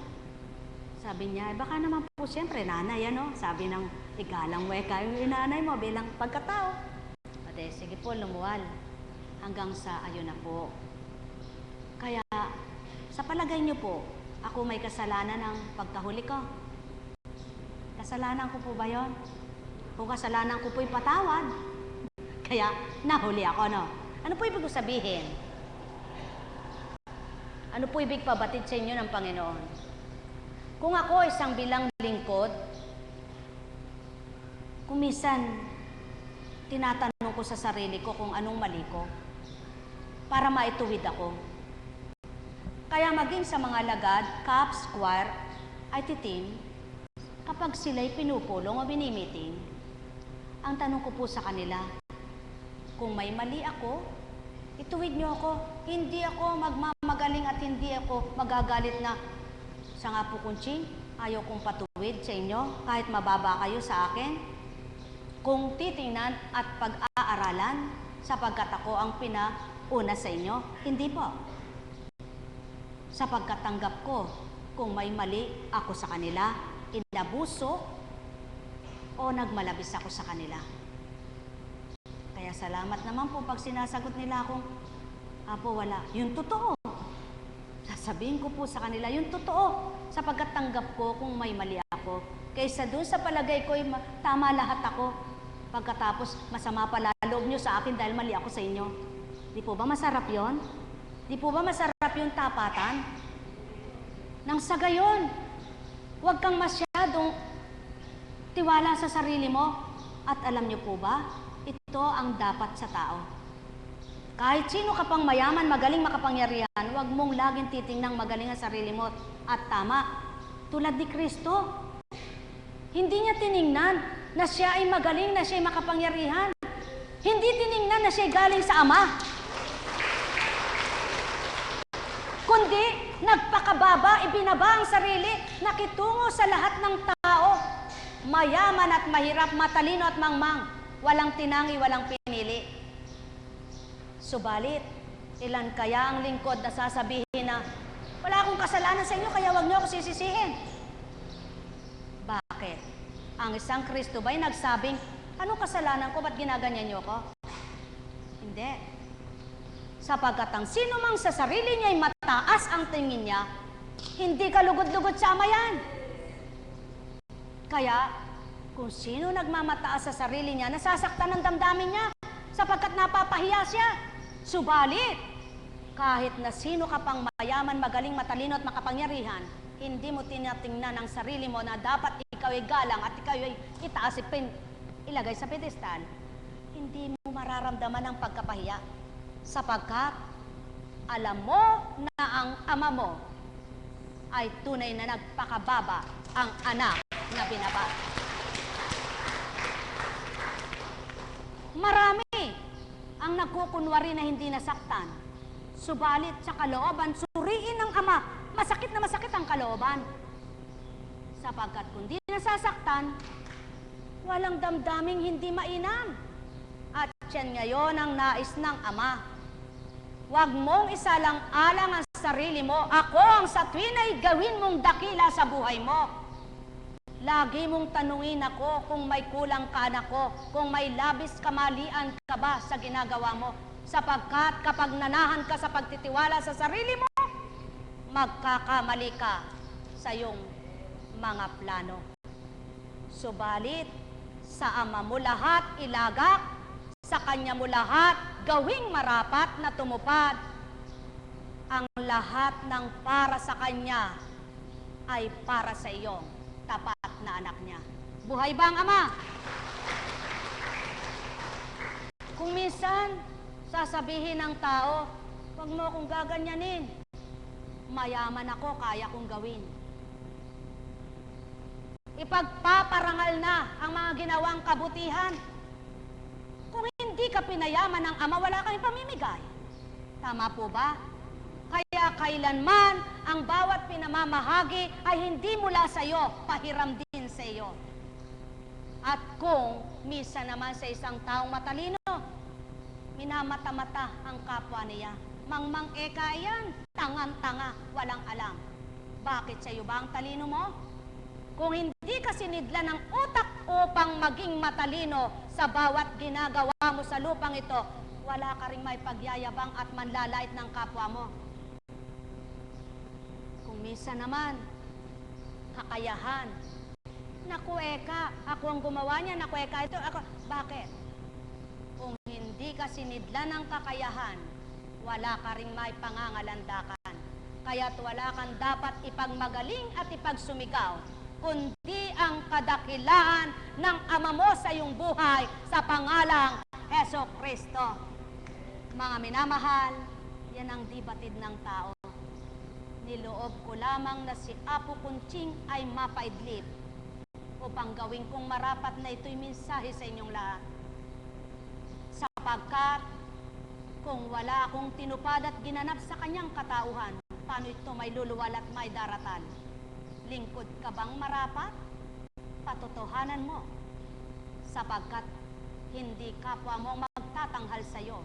Sabi niya, baka naman po siyempre nanay, ano? Sabi ng igalang Weka, yung inanay mo bilang pagkatao. Ate, sige po, lumuwal. Hanggang sa ayun na po. Kaya, sa palagay niyo po, ako may kasalanan ng pagkahuli ko. Kasalanan ko po ba yun? Kung kasalanan ko po'y patawad, kaya nahuli ako, no? Ano po ibig sabihin? Ano po ibig pabatid sa inyo ng Panginoon? Kung ako isang bilang lingkod, kung minsan tinatanong ko sa sarili ko kung anong mali ko para maituwid ako. Kaya maging sa mga lagad, caps, choir, IT team, kapag sila'y pinupulong o binimiting, ang tanong ko po sa kanila, kung may mali ako, ituwid niyo ako. Hindi ako magmamagaling at hindi ako magagalit na sa nga po kunching, ayaw kong patuwid sa inyo kahit mababa kayo sa akin. Kung titingnan at pag-aaralan sapagkat ako ang pinauna sa inyo, hindi po. Sapagkat tanggap ko kung may mali ako sa kanila, inabuso o nagmalabis ako sa kanila. Kaya salamat naman po pag sinasagot nila akong, Apo, wala. Yung totoo. Sasabihin ko po sa kanila, yung totoo. Sapagkat tanggap ko kung may mali ako. Kaysa dun sa palagay ko, tama lahat ako. Pagkatapos, masama pala loob nyo sa akin dahil mali ako sa inyo. Di po ba masarap yon? Di po ba masarap yung tapatan? Nang sa gayon, huwag kang masyadong tiwala sa sarili mo. At alam nyo po ba, ito ang dapat sa tao. Kahit sino ka pang mayaman, magaling, makapangyarihan, huwag mong laging titingnang magaling ang sarili mo at tama. Tulad ni Kristo, hindi niya tiningnan na siya ay magaling, na siya ay makapangyarihan. Hindi tiningnan na siya ay galing sa Ama. Kundi, nagpakababa, ibinaba ang sarili, nakitungo sa lahat ng tao. Mayaman at mahirap, matalino at mangmang, walang tinangi, walang pinili. Subalit, ilan kaya ang lingkod na sasabihin na, wala akong kasalanan sa inyo, kaya wag niyo ako sisisihin. Bakit? Ang isang Kristo ba'y nagsabing, anong kasalanan ko, ba't ginaganyan niyo ako? Hindi. Sapagkat ang sino mang sa sarili niya ay mataas ang tingin niya, hindi ka lugod-lugod sa Ama yan. Kaya, kung sino nagmamataas sa sarili niya, nasasaktan ng damdamin niya, sapagkat napapahiya siya. Subalit, kahit na sino ka pang mayaman, magaling, matalino at makapangyarihan, hindi mo tinatingnan ang sarili mo na dapat ikaw ay galang at ikaw ay itaas, ilagay sa pedestal. Hindi mo mararamdaman ang pagkapahiya sapagkat alam mo na ang Ama mo ay tunay na nagpakababa ang anak na binaba. Marami ang nagkukunwari na hindi nasaktan. Subalit sa kalooban, suriin ng Ama, masakit na masakit ang kalooban. Sapagkat kung di nasasaktan, walang damdaming hindi mainam. At yan ngayon ang nais ng Ama. Huwag mong isalang-alang ang sarili mo. Ako ang sa tuwin ay gawin mong dakila sa buhay mo. Lagi mong tanungin ako kung may kulang ka, anak ko, kung may labis kamalian ka ba sa ginagawa mo. Sapagkat kapag nanahan ka sa pagtitiwala sa sarili mo, magkakamali ka sa iyong mga plano. Subalit, sa Ama mo lahat ilagak, sa Kanya mo lahat gawing marapat na tumupad. Ang lahat ng para sa Kanya ay para sa iyong tapat na anak niya. Buhay ba ang Ama? Kung minsan, sasabihin ng tao, huwag mo akong gaganyanin. Mayaman ako, kaya kong gawin. Ipagpaparangal na ang mga ginawang kabutihan. Kung hindi ka pinayaman ng Ama, wala kang pamimigay. Tama po ba? Kaya kailanman ang bawat pinamamahagi ay hindi mula sa iyo, pahiram din sa iyo. At kung misa naman sa isang taong matalino, minamata-mata ang kapwa niya. Mangmang eka yan, tangang-tanga, walang alam. Bakit sa iyo ba ang talino mo? Kung hindi ka sinidla ng utak upang maging matalino sa bawat ginagawa mo sa lupang ito, wala ka ring may pagyayabang at manlalait ng kapwa mo. Kung minsan naman, kakayahan. Naku eka, ako ang gumawa niya, naku eka ito, ako. Bakit? Kung hindi ka sinidla ng kakayahan, wala ka ring may pangangalandakan. Kaya't wala kang dapat ipagmagaling at ipagsumigaw, kundi ang kadakilaan ng Ama mo sa iyong buhay sa pangalang Hesukristo. Mga minamahal, yan ang di batid ng tao. Niloob ko lamang na si Apo Kunching ay mapaidlip upang gawin kong marapat na ito'y mensahe sa inyong lahat. Sapagkat kung wala akong tinupad at ginanap sa kanyang katauhan, paano ito may luluwal at may daratan? Lingkod ka bang marapat? Patotohanan mo. Sapagkat hindi kapwa mo magtatanghal sa iyo.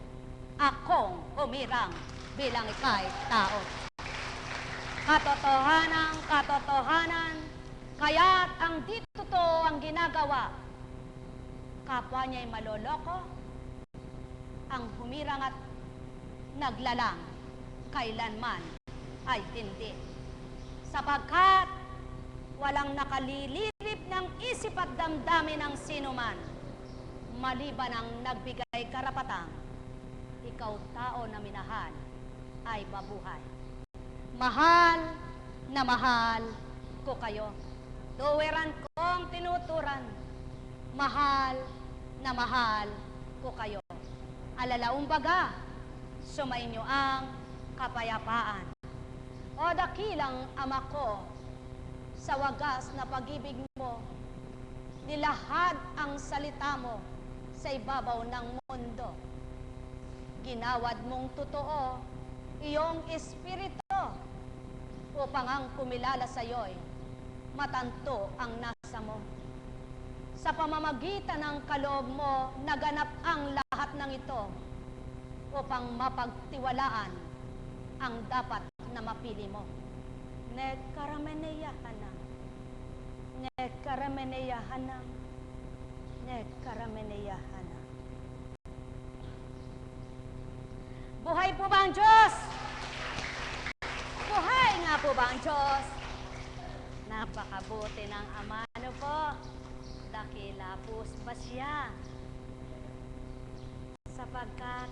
Akong humirang bilang ika'y tao. Katotohanan, kaya't ang di totoo ang ginagawa. Kapwa niya'y maloloko, ang humirang at naglalang, kailanman ay hindi. Sapagkat walang nakalilirip ng isip at damdamin ng sinuman, maliban ang nagbigay karapatang, ikaw tao na minahal, ay mabuhay. Mahal na mahal ko kayo. Tuwiran kong tinuturan, mahal na mahal ko kayo. Alalaong baga, sumainyo ang kapayapaan. O dakilang Ama ko, sa wagas na pag-ibig mo, nilahad ang salita mo sa ibabaw ng mundo. Ginawad mong totoo iyong espiritu upang ang kumilala sa iyo'y matanto ang nasa mo. Sa pamamagitan ng kaloob mo, naganap ang lahat ng ito upang mapagtiwalaan ang dapat na mapili mo. Nekarameneyahanam, nekarameneyahanam, nekarameneyahanam. Buhay po ba ang Diyos? Buhay nga po ba ang Diyos? Napakabuti ng Ama, ano po? Dakila po ba siya? Sapagkat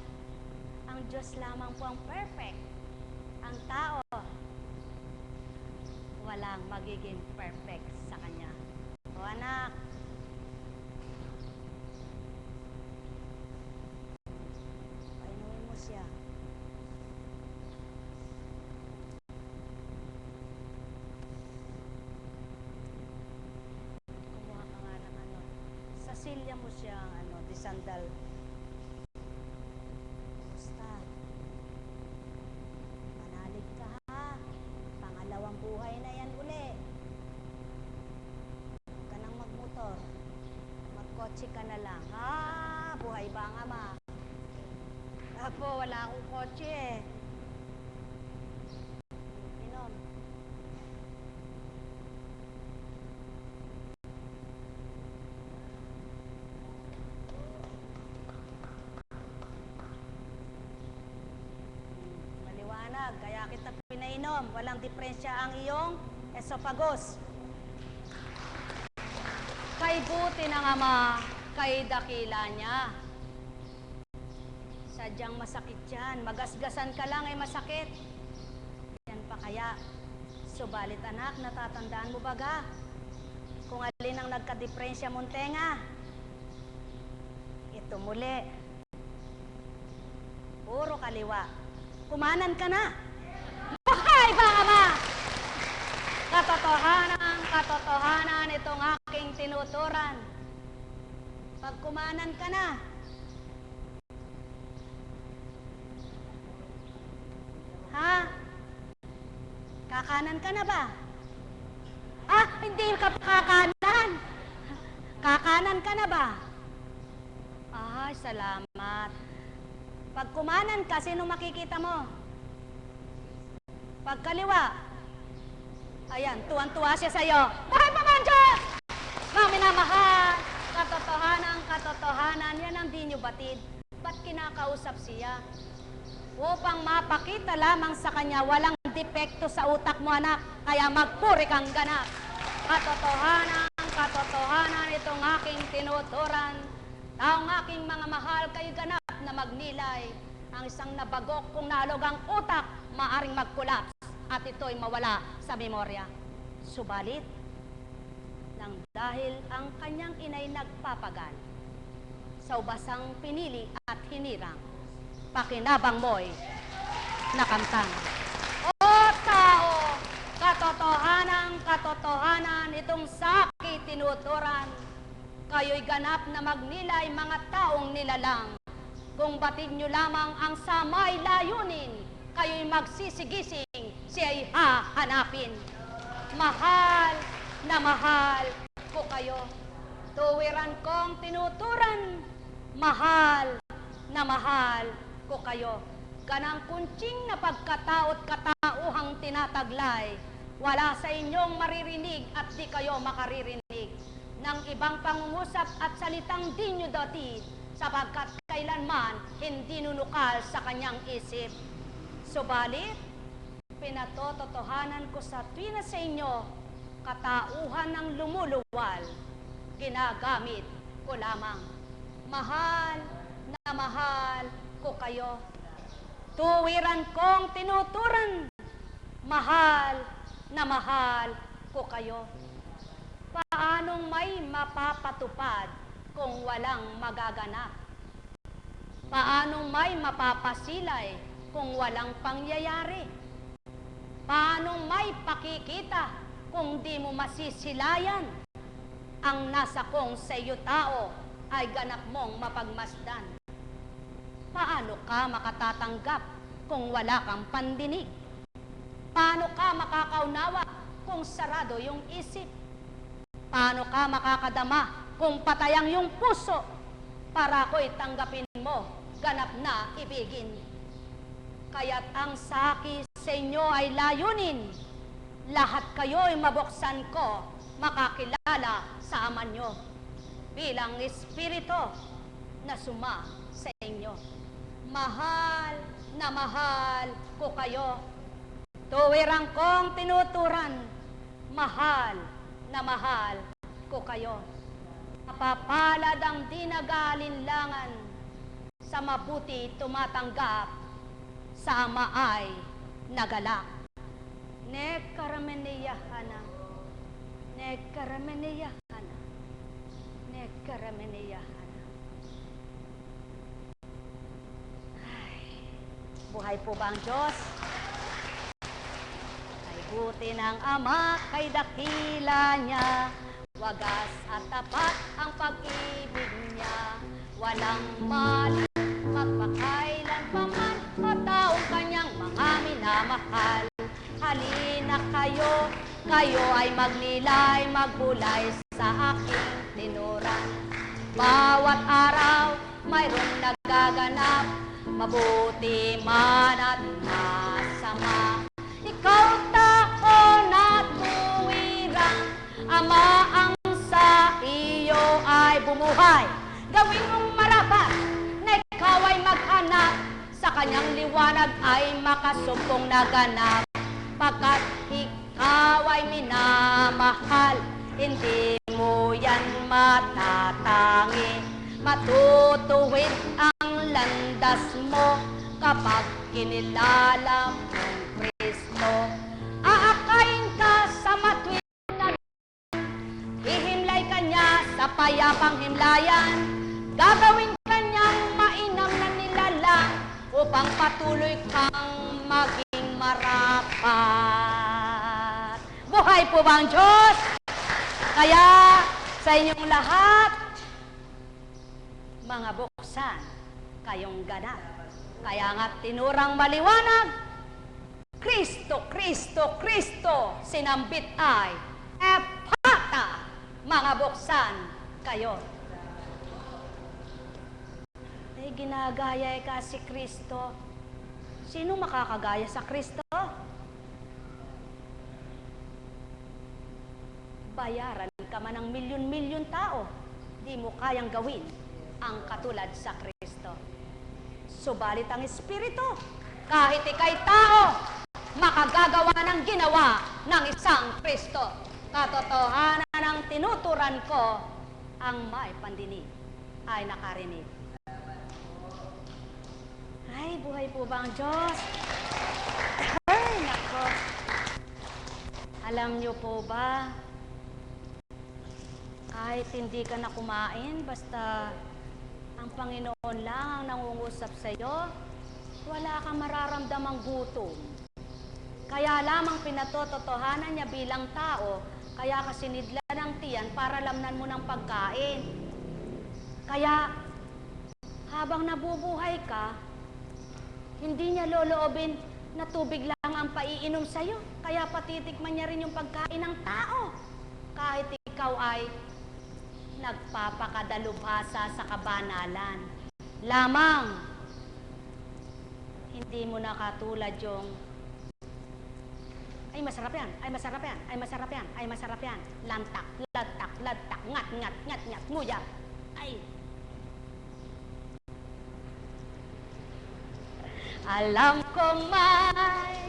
ang Diyos lamang po ang perfect. Ang tao, walang magiging perfect sa Kanya. O anak, painuin mo siya. Kumuha ka nga ng ano. Sa silya mo siya, di sandal. Basta. Manalig ka ha. Pangalawang buhay na yan uli. Huwag ka nang magmotor. lang. Buhay ba nga ma? Apo, wala akong kotse eh. Inom. Maliwanag, kaya kita pinainom. Walang diferensya ang iyong esophagus. Kay buti ng ama, kay dakila niya. Sadyang masakit yan. Magasgasan ka lang ay masakit. Yan pa kaya. Subalit anak, natatandaan mo baga? Kung alin ang nagka-diferensya mong tenga. Ito muli. Puro kaliwa. Kumanan ka na. Buhay ba ama? Katotohanan itong aking tinuturan. Pag kumanan ka na, ha? Kakanan ka na ba? Hindi ka kakanan. Kakanan ka na ba? Salamat. Pag kumanan ka, sino makikita mo? Pag kaliwa, ayan, tuwan-tuwa siya sa'yo. Buhay pa man, Diyos! Mga minamahal, katotohanan, yan ang di nyo batid. Ba't kinakausap siya? Upang mapakita lamang sa kanya, walang depekto sa utak mo, anak, kaya magpuri kang ganap. Katotohanan, itong aking tinuturan. Taong aking mga mahal, kayo ganap na magnilay. Ang isang nabagok kung nalog ang utak, maaring magkulaps at ito'y mawala sa memorya. Subalit, nang dahil ang kanyang inay nagpapagal, sa ubasang pinili at hinirang, pakinabang mo'y nakamtang. O tao, katotohanan, itong sakit tinuturan, kayo'y ganap na magnilay mga taong nilalang. Kung batid nyo lamang ang samay layunin, kayo'y magsisigising, siya'y hahanapin. Mahal na mahal ko kayo. Tuwiran kong tinuturan, mahal na mahal ko kayo. Ganang kuntsing na pagkatao't katauhang tinataglay, wala sa inyong maririnig at di kayo makaririnig ng ibang pangungusap at salitang di nyo dati, sapagkat kailanman hindi nunukal sa kanyang isip. Subalit, pinatototohanan ko sa tuwina sa inyo, katauhan ng lumuluwal, ginagamit ko lamang. Mahal na mahal ko kayo. Tuwiran kong tinuturan, mahal na mahal ko kayo. Paanong may mapapatupad kung walang magaganap? Paanong may mapapasilay kung walang pangyayari? Paanong may pakikita kung di mo masisilayan? Ang nasa kong sa iyo tao ay ganap mong mapagmasdan. Paano ka makatatanggap kung wala kang pandinig? Paano ka makakaunawa kung sarado yung isip? Paano ka makakadama kung patayang yung puso? Para ko'y tanggapin mo, ganap na ibigin. Kaya't ang saki sa inyo ay layunin. Lahat kayo'y mabuksan ko, makakilala sa ama nyo. Bilang espiritu na suma sa inyo. Mahal na mahal ko kayo. Tuwirang kong tinuturan, mahal na mahal ko kayo. Mapapalad ang di nag-aalinlangan, sa mabuti tumatanggap, sa ama ay nagalak. Nekaramaneyahana, nekaramaneyahana, nekaramaneyahana. Buhay po ba ang Diyos? Buti ng ama kay dakila niya, wagas at tapat ang pag-ibig niya. Walang mali, magpakailan pa man, o taong kanyang mga minamahal. Halina kayo, kayo ay magnilay, magbulay sa aking tinuran. Bawat araw mayroong nagaganap, mabuti man at masama. Ikaw tao na tuwirang, Ama ang sa iyo ay bumuhay. Gawin mong marapat na ikaw ay maghanap, sa kanyang liwanag ay makasumpong naganap. Pagkat ikaw ay minamahal, hindi mo yan matatangi. Matutuwid ang landas mo kapag kinilala mong Kristo. Aakayin ka sa matuwid na hihimlay ka niya sa payapang himlayan. Gagawin ka niyang mainam na nilalang upang patuloy kang maging marapat. Buhay po ba ang Diyos? Kaya sa inyong lahat, mga buksan, kayong ganap. Kaya nga tinurang maliwanag, Kristo, Kristo, Kristo, sinambit ay Ephata, mga buksan kayo. Ay, ginagaya ka si Kristo. Sino makakagaya sa Kristo? Bayaran ka man ng milyon-milyon tao, di mo kayang gawin ang katulad sa Kristo. Subalit ang Espiritu, kahit ika'y tao, makagagawa ng ginawa ng isang Kristo. Katotohanan ang tinuturan ko, ang may pandinig ay nakarinig. Ay, buhay po ba ang Diyos? Ay, nako. Alam niyo po ba, kahit hindi ka na kumain, basta ang Panginoon lang ang nangungusap sa iyo, wala kang mararamdamang gutom. Kaya lamang pinatototohanan niya bilang tao, kaya ka sinidla ng tiyan para lamnan mo ng pagkain. Kaya habang nabubuhay ka, hindi niya loloobin na tubig lang ang paiinom sa iyo. Kaya patitikman niya rin yung pagkain ng tao. Kahit ikaw ay nagpapakadalubhasa sa kabanalan. Lamang, hindi mo na katulad yung, ay masarap yan, ay masarap yan, ay masarap yan, ay masarap yan. Lantak, lantak, lantak, ngat, ngat, ngat, ngat, nguya. Ay. Alam kong may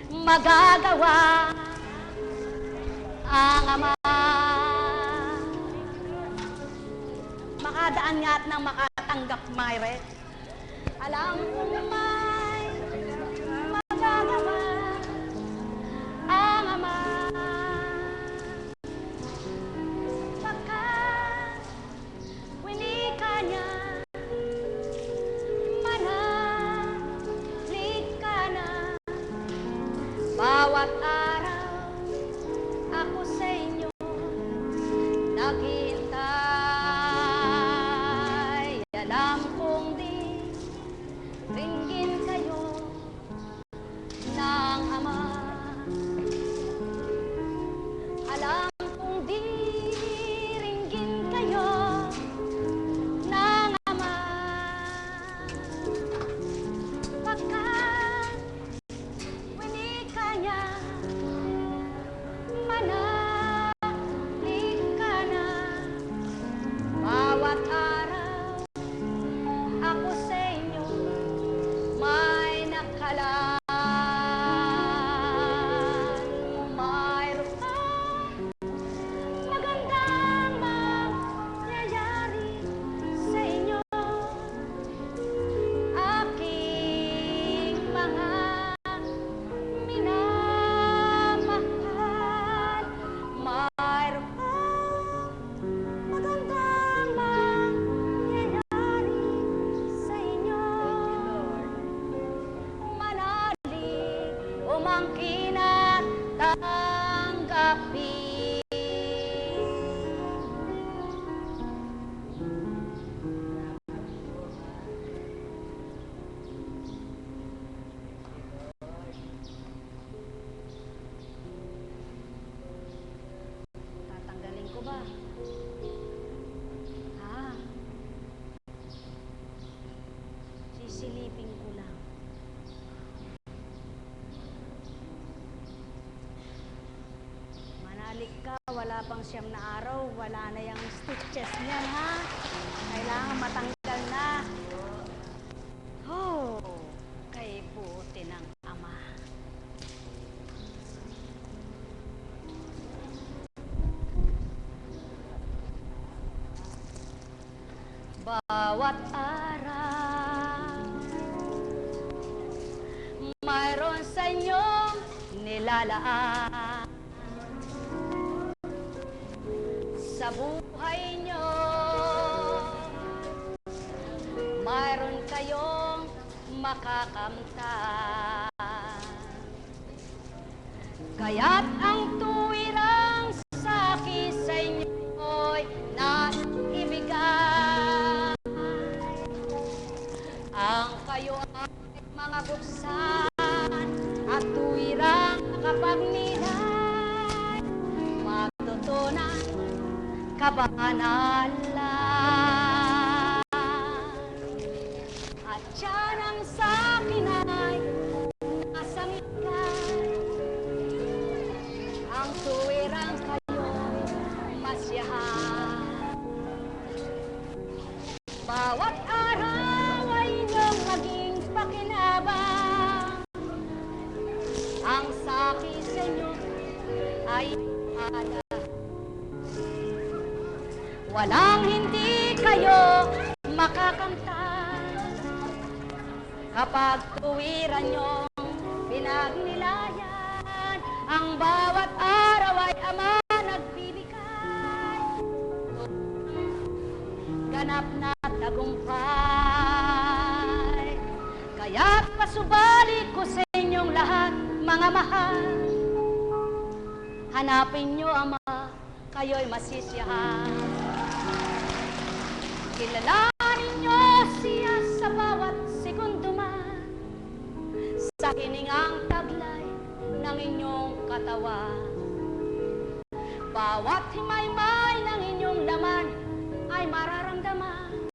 magagawa ang Ama. Makadaan nga at nang makatanggap, Myre. Alam kong may magagawa ang Ama. Pagkat winika niya, manahalik ka na. Bawat araw ako sa inyo naghihintay. Alam kong di ringgin kayo ng Ama. Alam kong di ringgin kayo ng Ama. Pagkat winika niya, manahalik ka na. Bawat araw ako sa inyo may nakalaan. Mayroon kang magandang mangyayari sa inyo. Aking mga minamahal, mayroon kang magandang mangyayari sa inyo. Manalig, umangkin at tanggapin. Tatanggalin ko ba? Sisilipin ko lang. Manalik ka, wala pang 9 na araw, wala na yung stitches niyan, ha? Kailangan matanggal na. Oh, kay buti ng Ama. Bawat araw, mayroon sa inyong nilalaan. Sa buhay nyo, mayroon kayong makakamtan. Kaya't ang tuwirang saki sa inyo'y naibigay. Ang kayo ay mga buksan at tuwirang nakapagnilay, matutunan kabanalan. At yan ang sakin ay nasa mikay, ang tuwirang kayo'y masyahan. Bawat araw ay inyong maging pakinabang, ang saki sa inyo ay ada. Walang hindi kayo makakamtan kapag tuwiran niyong pinagnilayan. Ang bawat araw ay Ama nagbibigay ganap na tagumpay. Kaya't pasubali ko sa inyong lahat, mga mahal, hanapin niyo Ama, kayo'y masisiyahan. Kilalanin niyo siya sa bawat segundo man, sa hiningang taglay ng inyong katawan. Bawat himay-may ng inyong laman ay mararamdaman,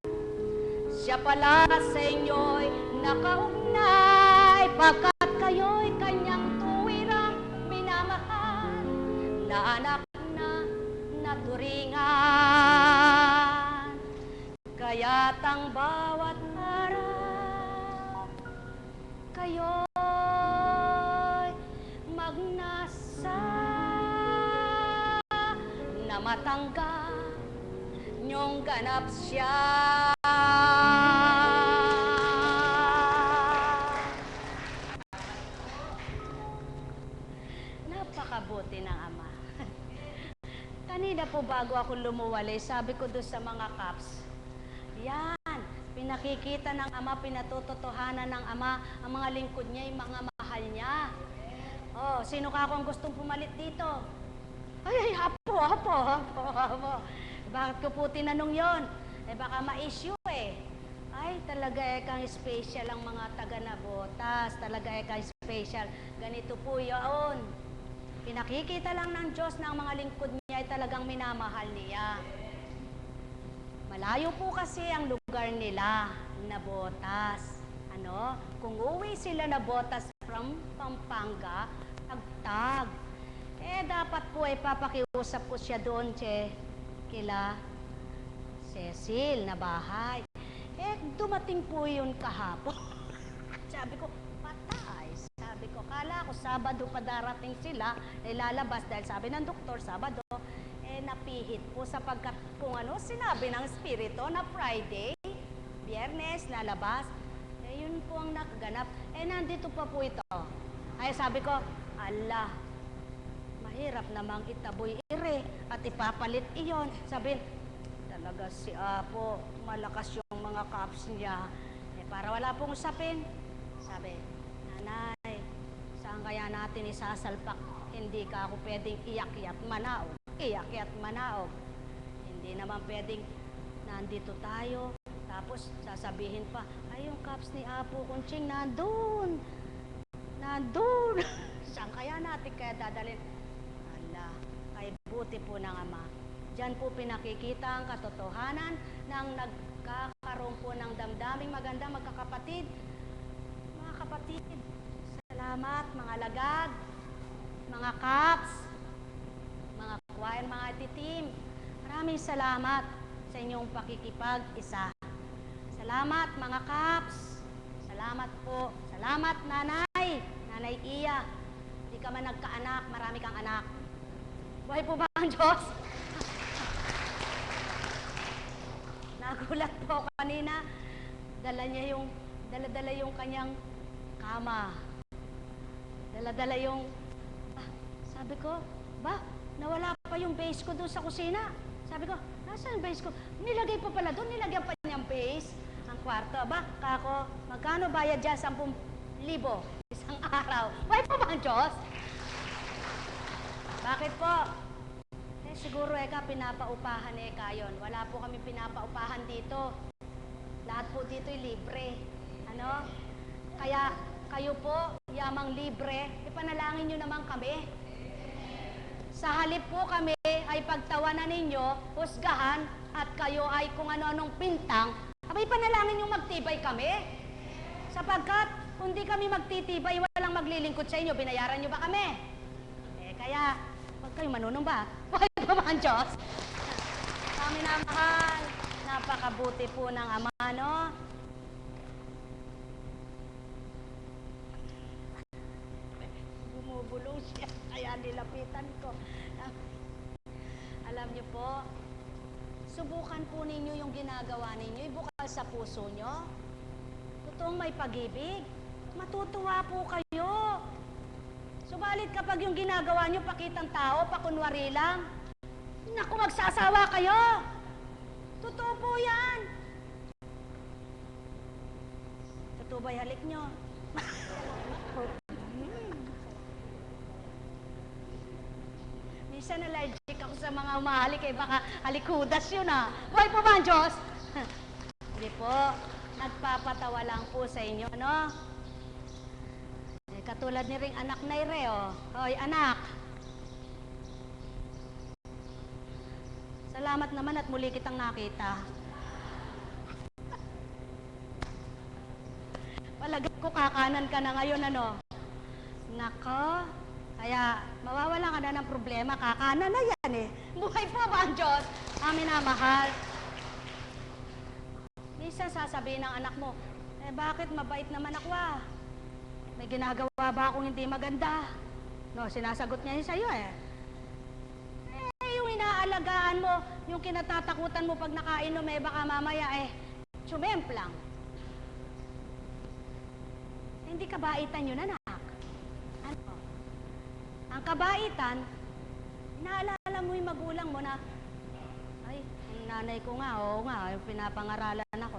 siya pala sa inyo'y nakaugnay, pagkat kayo'y kanyang tuwirang minamahal na anak na naturingan. Kaya't ang bawat araw kayo'y magnasa na matanggap niyong ganap siya. Napakabuti ng Ama. Kanina po bago ako lumuwalay, sabi ko doon sa mga caps, yan, pinakikita ng Ama, pinatototohanan ng Ama, ang mga lingkod niya, yung mga mahal niya. Oh, sino ka akong gustong pumalit dito? Ay, hapo. Bakit ko po tinanong yon? Eh, baka ma-issue eh. Ay, talaga kang special ang mga taga-Nabotas. Talaga kang special. Ganito po yun. Pinakikita lang ng Diyos na ang mga lingkod niya ay talagang minamahal niya. Malayo po kasi ang lugar nila, Nabotas. Ano? Kung uwi sila Nabotas from Pampanga, Tagtag. Eh, dapat po ay papakiusap ko siya doon, kila Cecil na bahay. Eh, dumating po yun kahapon. Sabi ko, patay. Sabi ko, kala ko Sabado pa darating sila, eh lalabas dahil sabi ng doktor, Sabado, eh napihit po sapagkat kung ano sinabi ng Espiritu na Friday, Biyernes, lalabas, eh yun po ang nakaganap. Eh nandito pa po ito. Ay sabi ko, Allah, mahirap namang itaboy ire at ipapalit iyon. Sabi, talaga si Apo, malakas yung mga caps niya. Eh para wala pong usapin, sabi, Nanay, saan kaya natin isasalpak? Hindi ka ako pwedeng iyakyat manaog. Iyakyat manaog. Hindi naman pwedeng nandito tayo. Tapos sasabihin pa, ay yung caps ni Apo Kunching nandun. Nandun. Saan kaya natin kaya dadalhin? Ala, ay buti po ng Ama. Diyan po pinakikita ang katotohanan ng nagkakaroon po ng damdamin naming maganda magkakapatid. Mga kapatid, salamat mga lagad, mga kaps, mga choir, mga team. Maraming salamat sa inyong pakikipag-isa. Salamat mga kaps. Salamat po. Salamat nanay. Nanay Iya. Hindi ka man nagkaanak, marami kang anak. Buhay po ba ang Diyos? Nagulat po kanina. Dala-dala yung kanyang kama. Dala-dala yung, sabi ko, nawala pa yung base ko doon sa kusina. Sabi ko, nasaan yung base ko? Nilagay pa pala doon, nilagyan pa niyang base. Ang kwarto, kako, magkano bayad dyan? 10,000 isang araw. Buhay po ba ang Diyos? Bakit po? Siguro pinapaupahan yun. Wala po kami pinapaupahan dito. Lahat po dito'y libre. Ano? Kaya kayo po, yamang libre, ipanalangin nyo naman kami. Sa halip po kami ay pagtawanan ninyo, husgahan, at kayo ay kung ano-anong pintang, abay panalangin nyo magtibay kami. Sapagkat kung di kami magtitibay, walang maglilingkod sa inyo, binayaran nyo ba kami? Kaya, huwag kayo manunumbat. Buhay pa ba ang Diyos? Kami na mahal. Napakabuti po ng Ama, no? Bumubulong siya, kaya nilapitan ko. Alam niyo po, subukan po ninyo yung ginagawa ninyo, ibukal sa puso nyo. Totoong may pag-ibig, matutuwa po kayo. Subalit kapag yung ginagawa nyo, pakitang tao, pakunwari lang, naku, magsasawa kayo. Totoo po yan. Totoo ba'y halik nyo? Minsan allergic ako sa mga umahalik, baka halikudas yun Buhay po ba ang Diyos? Hindi po, nagpapatawa lang po sa inyo, no? Katulad ni ring anak na Hoy, anak. Salamat naman at muli kitang nakita. Palagay ko kakanan ka na ngayon, ano? Nako, kaya mawawala ka na ng problema, kakanan na yan Buhay po ba ang Diyos? Amin na mahal. Minsan sasabihin ng anak mo, bakit mabait naman ako May ginagawa ba akong hindi maganda? No, sinasagot niya sa'yo yung inaalagaan mo, yung kinatatakutan mo pag nakainom baka mamaya tsumemplang. Hindi kabaitan yun, anak. Ano? Ang kabaitan, inaalala mo yung magulang mo na, ay, yung nanay ko oo nga, yung pinapangaralan ako.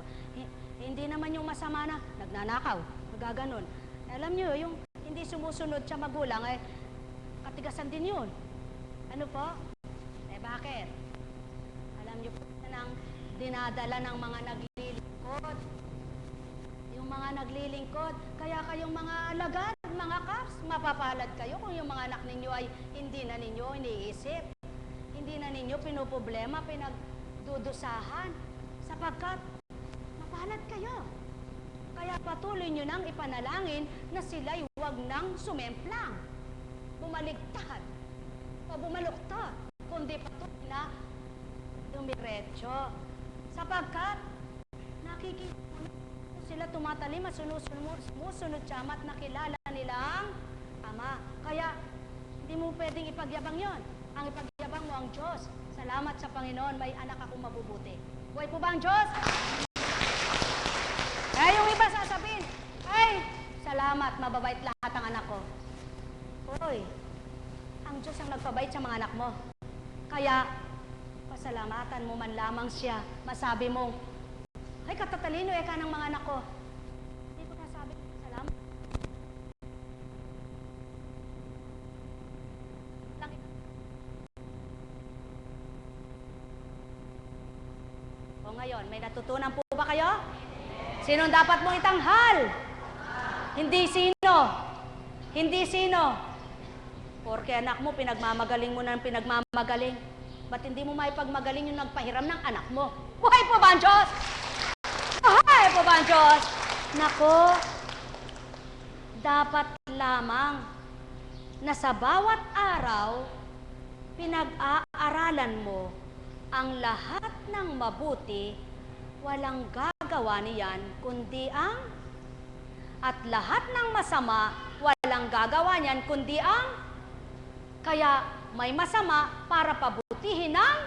Hindi naman yung masama na, nagnanakaw, magaganon. Alam nyo, yung hindi sumusunod sa magulang, katigasan din yun. Ano po? Bakit? Alam nyo po nang dinadala ng mga naglilingkod. Yung mga naglilingkod, kaya kayong mga alagad, mga kaps, mapapalad kayo kung yung mga anak ninyo ay hindi na ninyo iniisip. Hindi na ninyo pinoproblema, pinagdudusahan, sapagkat mapalad kayo. Kaya patuloy nyo nang ipanalangin na sila'y huwag nang sumemplang, bumaligtad, o bumaluktot, kundi patuloy na dumiretso. Sapagkat nakikita sila tumatalim at sumusunod siya at nakilala nilang Ama. Kaya hindi mo pwedeng ipagyabang yon. Ang ipagyabang mo ang Diyos. Salamat sa Panginoon, may anak akong mabubuti. Buhay po ba ang Diyos? Yung iba sasabihin, salamat, mababait lahat ang anak ko. Hoy, ang Diyos ang nagpabait sa mga anak mo. Kaya, pasalamatan mo man lamang siya. Masabi mong, katatalino ka ng mga anak ko. Hindi ko nasabi, salamat. O ngayon, may natutunan po ba kayo? Sinong dapat mong itanghal? Hindi sino. Hindi sino. Porque anak mo, pinagmamagaling mo ng pinagmamagaling. Ba't hindi mo maipagmagaling yung nagpahiram ng anak mo? Buhay po ba ang Diyos? Buhay po ba ba ang Diyos? Nako, dapat lamang na sa bawat araw, pinag-aaralan mo ang lahat ng mabuti, walang gagawa niyan kundi ang, at lahat ng masama, walang gagawa niyan kundi ang, kaya may masama para pabutihin ng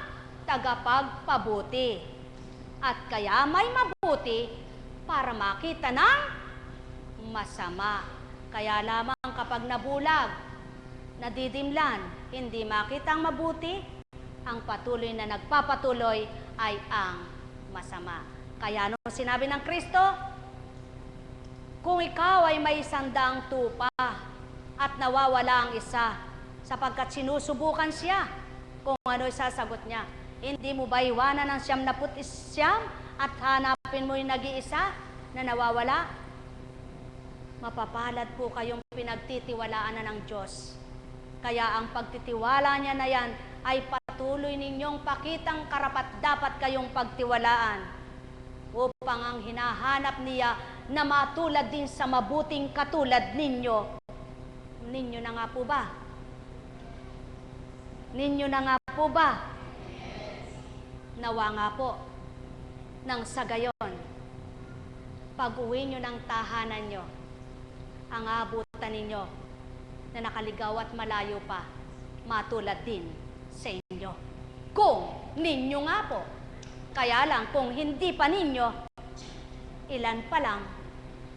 tagapagpabuti. At kaya may mabuti para makita ng masama. Kaya lamang kapag nabulag, nadidimlan, hindi makita ang mabuti, ang patuloy na nagpapatuloy ay ang masama. Kaya ano sinabi ng Kristo? Kung ikaw ay may 100 tupa at nawawala ang isa, sapagkat sinusubukan siya kung ano sasagot niya, hindi mo ba iwanan ang 99 at hanapin mo yung nag-iisa na nawawala? Mapapalad po kayong pinagtitiwalaan na ng Diyos. Kaya ang pagtitiwala niya na yan ay patuloy ninyong pakitang karapat-dapat kayong pagtiwalaan upang ang hinahanap niya na matulad din sa mabuting katulad ninyo. Ninyo na nga po ba? Ninyo na nga po ba? Nawa nga po, nang sa gayon, pag-uwi nyo ng tahanan nyo, ang abutan ninyo na nakaligaw at malayo pa, matulad din sa inyo. Kung ninyo nga po, kaya lang kung hindi pa ninyo, ilan pa lang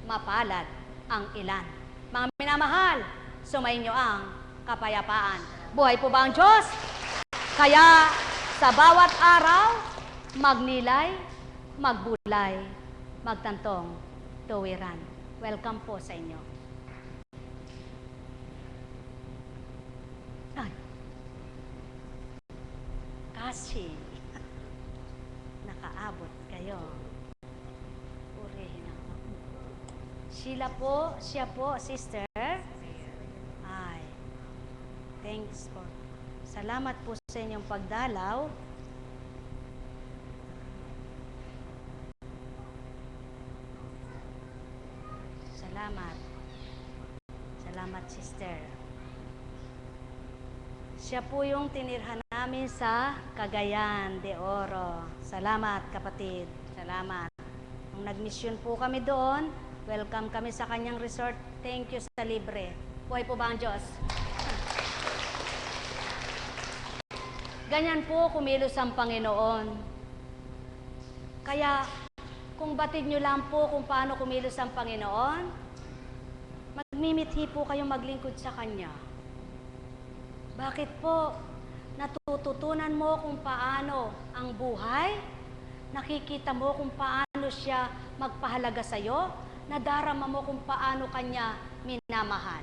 mapalad ang ilan. Mga minamahal, sumainyo ang kapayapaan. Buhay po ba ang Diyos? Kaya sa bawat araw, magnilay, magbulay, magtantong, tuwiran. Welcome po sa inyo. Ay. Kasi, nakaabot kayo. Purihin ako. Siya po, sister. Ay. Thanks po. Salamat po sa inyong pagdalaw. Salamat. Salamat, sister. Siya po yung tinirhan namin sa Cagayan de Oro. Salamat, kapatid. Salamat. Nung nag-mission po kami doon, welcome kami sa kanyang resort. Thank you sa libre. Buhay po ba ang Diyos? Ganyan po kumilos ang Panginoon. Kaya, kung batid nyo lang po kung paano kumilos ang Panginoon, magmimithi po kayong maglingkod sa Kanya. Bakit po? Natututunan mo kung paano ang buhay? Nakikita mo kung paano siya magpahalaga sa'yo? Nadarama mo kung paano Kanya minamahal.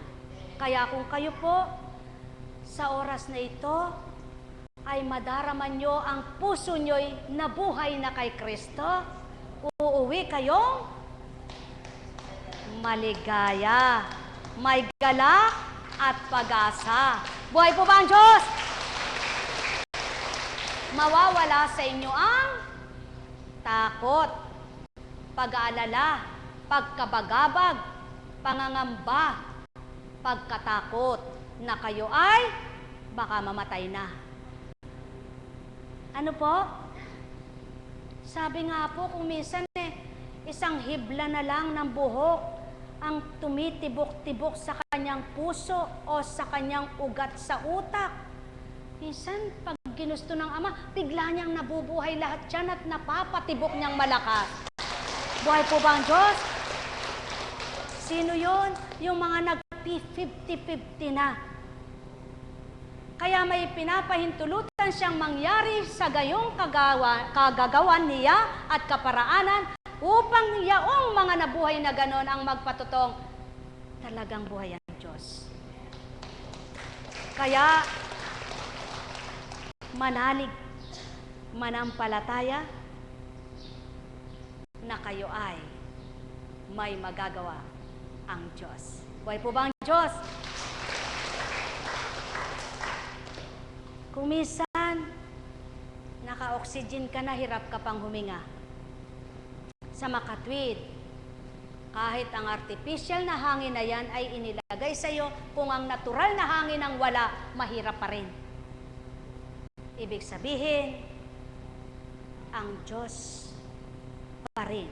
Kaya kung kayo po, sa oras na ito, ay madarama nyo ang puso nyo'y nabuhay na kay Kristo, uuwi kayong maligaya, may galak at pag-asa. Buhay po ba ang Diyos? Mawawala sa inyo ang takot, pag-aalala, pagkabagabag, pangangamba, pagkatakot na kayo ay baka mamatay na. Ano po? Sabi nga po kung minsan isang hibla na lang ng buhok ang tumitibok-tibok sa kanyang puso o sa kanyang ugat sa utak. Minsan, pag ginusto ng Ama, bigla niyang nabubuhay lahat yan at napapatibok niyang malakas. Buhay po ba ang Diyos? Sino yun? Yung mga nag-50-50 na. Kaya may pinapahintulutan siyang mangyari sa gayong kagagawan niya at kaparaanan upang yaong mga nabuhay na ganon ang magpatutong talagang buhay ang Diyos. Kaya manalig, manampalataya na kayo ay may magagawa ang Diyos. Buhay po ba ang Diyos? Kung minsan, naka-oxygen ka na, hirap ka pang huminga. Sa makatwid, Kahit ang artificial na hangin na yan ay inilagay sa iyo, kung ang natural na hangin ang wala, mahirap pa rin. Ibig sabihin, ang Diyos pa rin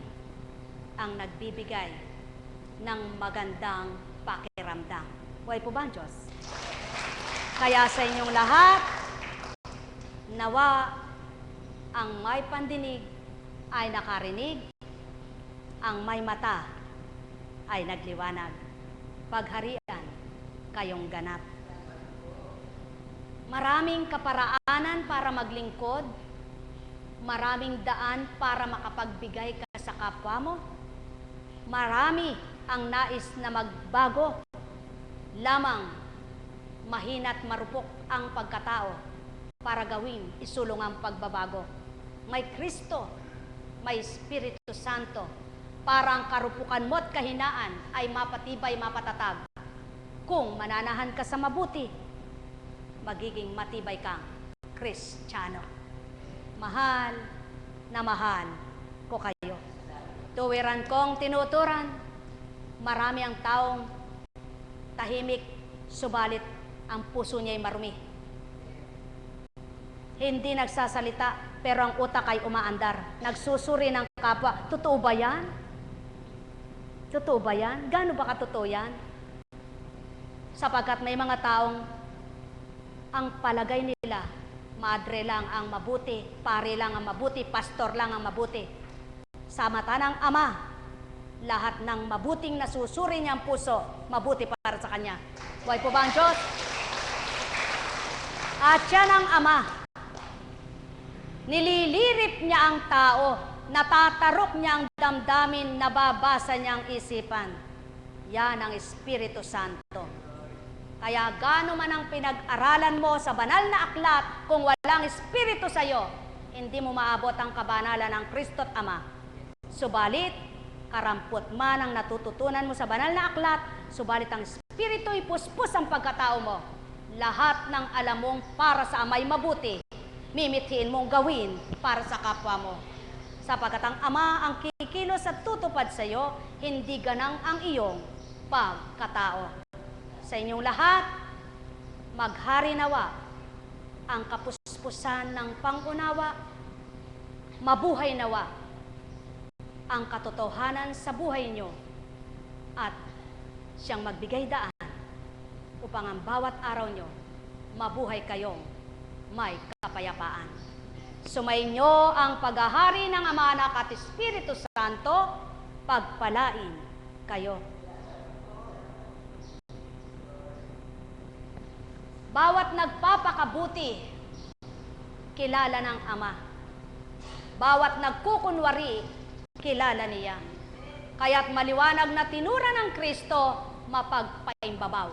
ang nagbibigay ng magandang pakiramdam. Buhay po ba ang Diyos? Kaya sa inyong lahat, nawa ang may pandinig ay nakarinig, ang may mata ay nagliwanag. Pagharian kayong ganap. Maraming kaparaanan para maglingkod, maraming daan para makapagbigay ka sa kapwa mo, marami ang nais na magbago, lamang mahina't marupok ang pagkatao para gawin isulong ang pagbabago. May Kristo, may Espiritu Santo, para ang karupukan mo't kahinaan ay mapatibay, mapatatag. Kung mananahan ka sa mabuti, magiging matibay kang Kristiyano. Mahal na mahal ko kayo. Tuwiran kong tinuturan, marami ang taong tahimik, subalit ang puso niya'y marumi. Hindi nagsasalita, pero ang utak ay umaandar. Nagsusuri ng kapwa. Totoo ba yan? Totoo ba yan? Gaano ba katotoo yan? Sapagkat may mga taong ang palagay nila, madre lang ang mabuti, pare lang ang mabuti, pastor lang ang mabuti. Sa mata ng Ama, lahat ng mabuting nasusuri niyang puso, mabuti para sa Kanya. Buhay po ba ang Diyos? At yan ang Ama. Nililirip niya ang tao, natatarok niya ang damdamin, nababasa niya ang isipan. Yan ang Espiritu Santo. Kaya gaano man ang pinag-aralan mo sa banal na aklat, kung walang Espiritu sa iyo, hindi mo maabot ang kabanalan ng Kristo't Ama. Subalit, karampot man ang natututunan mo sa banal na aklat, subalit ang Espiritu ipuspos ang pagkatao mo. Lahat ng alam mong para sa Ama'y mabuti, mimithiin mong gawin para sa kapwa mo. Sapagkat ang Ama ang kikilos at tutupad sa iyo, hindi ganang ang iyong pagkatao. Sa inyong lahat, maghari nawa ang kapuspusan ng pangunawa, mabuhay nawa ang katotohanan sa buhay nyo, at siyang magbigay daan upang ang bawat araw nyo, mabuhay kayong may kapayapaan. Sumainyo ang paghahari ng Ama, Anak at Espiritu Santo, pagpalain kayo. Bawat nagpapakabuti, kilala ng Ama. Bawat nagkukunwari, kilala niya. Kaya't maliwanag na tinura ng Kristo, mapagpaimbabaw.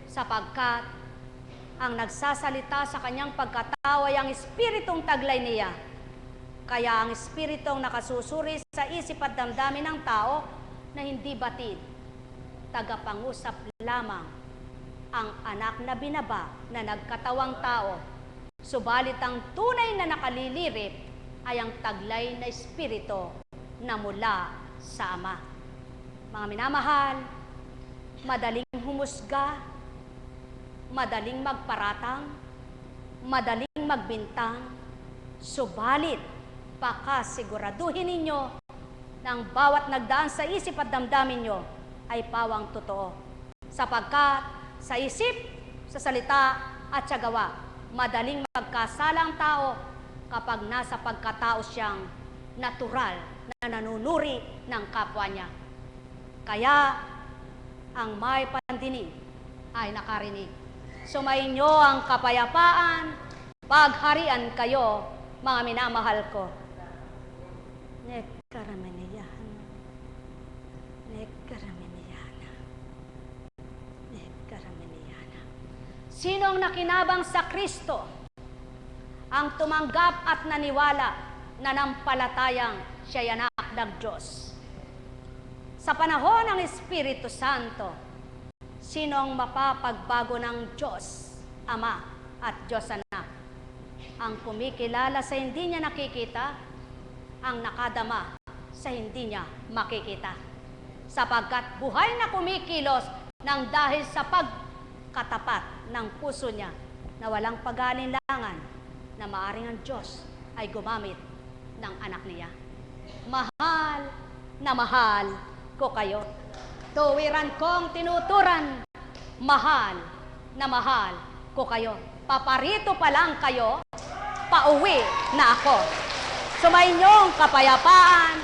Sapagkat ang nagsasalita sa kanyang pagkatao ay ang Espiritong taglay niya. Kaya ang Espiritong nakasusuri sa isip at damdamin ng tao na hindi batid, tagapangusap lamang ang anak na binaba na nagkatawang tao. Subalit ang tunay na nakalilirip ay ang taglay na Espiritu na mula sa Ama. Mga minamahal, madaling humusga, madaling magparatang, madaling magbintang, subalit pakasiguraduhin ninyo na ang bawat nagdaan sa isip at damdamin nyo ay pawang totoo. Sapagkat sa isip, sa salita at sa gawa, madaling magkasala ang tao kapag nasa pagkatao siyang natural na nanunuri ng kapwa niya. Kaya ang may pandinig ay nakarinig. Sumainyo ang kapayapaan, pagharian kayo, mga minamahal ko. Nekkarameniyahan. Nekkarameniyahan. Nekkarameniyahan. Sinong nakinabang sa Kristo, ang tumanggap at naniwala na nampalatayang siya'y anak ng Diyos. Sa panahon ng Espiritu Santo, sinong mapapagbago ng Diyos Ama at Diyos Anak? Ang kumikilala sa hindi niya nakikita, ang nakadama sa hindi niya makikita. sapagkat buhay na kumikilos ng dahil sa pagkatapat ng puso niya na walang pag-aalinlangan na maaring ang Diyos ay gumamit ng anak niya. Mahal na mahal ko kayo. Tuwiran kong tinuturan, mahal na mahal ko kayo. Paparito pa lang kayo, pauwi na ako. Sumainyong kapayapaan,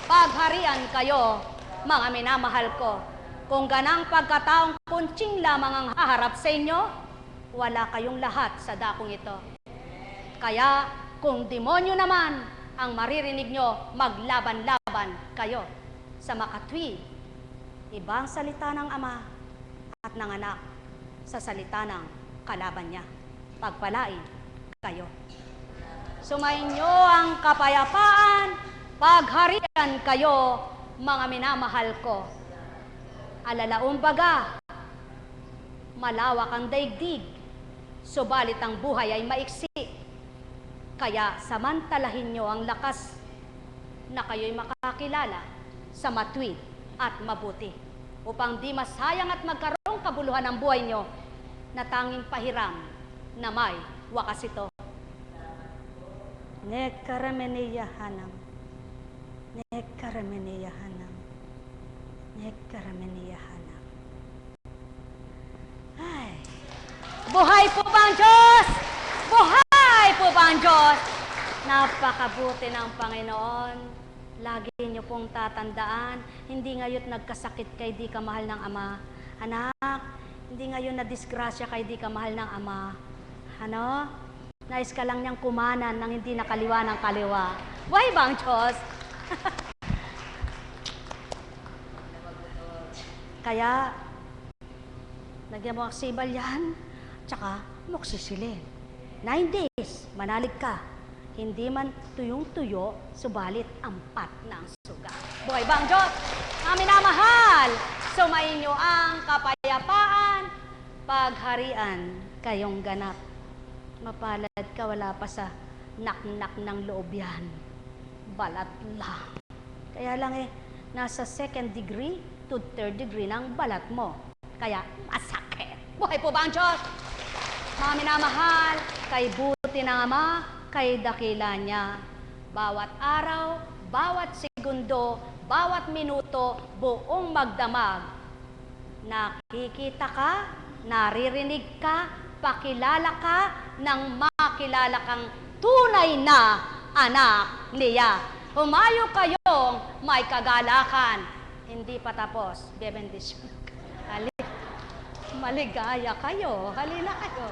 pagharian kayo, mga minamahal ko. Kung ganang pagkataong punching lamang ang haharap sa inyo, wala kayong lahat sa dakong ito. Kaya kung demonyo naman ang maririnig nyo, maglaban-laban kayo sa makatwi. Ibang salita ng Ama at ng Anak sa salita ng kalaban niya. Pagpalain kayo. Sumainyo ang kapayapaan, pagharian kayo, mga minamahal ko. Alalaong baga, malawak ang daigdig, subalit ang buhay ay maiksi. Kaya samantalahin nyo ang lakas na kayo'y makakilala sa matwid at mabuti, upang di masayang at magkaroong kabuluhan ang buhay nyo na tanging pahiram na may wakas ito. Nekarameniya hanam, nekarameniya hanam, nekarameniya hanam. Ay, buhay po ba ang Diyos? Buhay po ba ang Diyos? Napakabuti ng Panginoon. Lagi niyo pong tatandaan, hindi ngayon nagkasakit kay di ka mahal ng Ama. Anak, hindi ngayon na-disgrasya kay di ka mahal ng Ama. Ano? Nais ka lang niyang kumanan nang hindi nakaliwa ng kaliwa. Buhay ba ang Diyos? Kaya, lagyan mo ang sibal yan, tsaka moksisilin. 9 days, manalig ka. Hindi man tuyong-tuyo, subalit ampat ng suga. Buhay ba ang Diyos? Ang minamahal, sumainyo ang kapayapaan, pagharian kayong ganap. Mapalad ka, wala pa sa nak-nak ng loob yan. Balat lang. Kaya lang nasa 2nd degree to 3rd degree ng balat mo. Kaya masakit. Buhay po ba ang Diyos? Mga minamahal, kay buti ng Ama, kay dakila niya. Bawat araw, bawat segundo, bawat minuto, buong magdamag. Nakikita ka, naririnig ka, pakilala ka, nang makilala kang tunay na anak niya. Humayo kayong may kagalakan. Hindi pa tapos. Bebendisyon. Maligaya kayo. Halina kayo.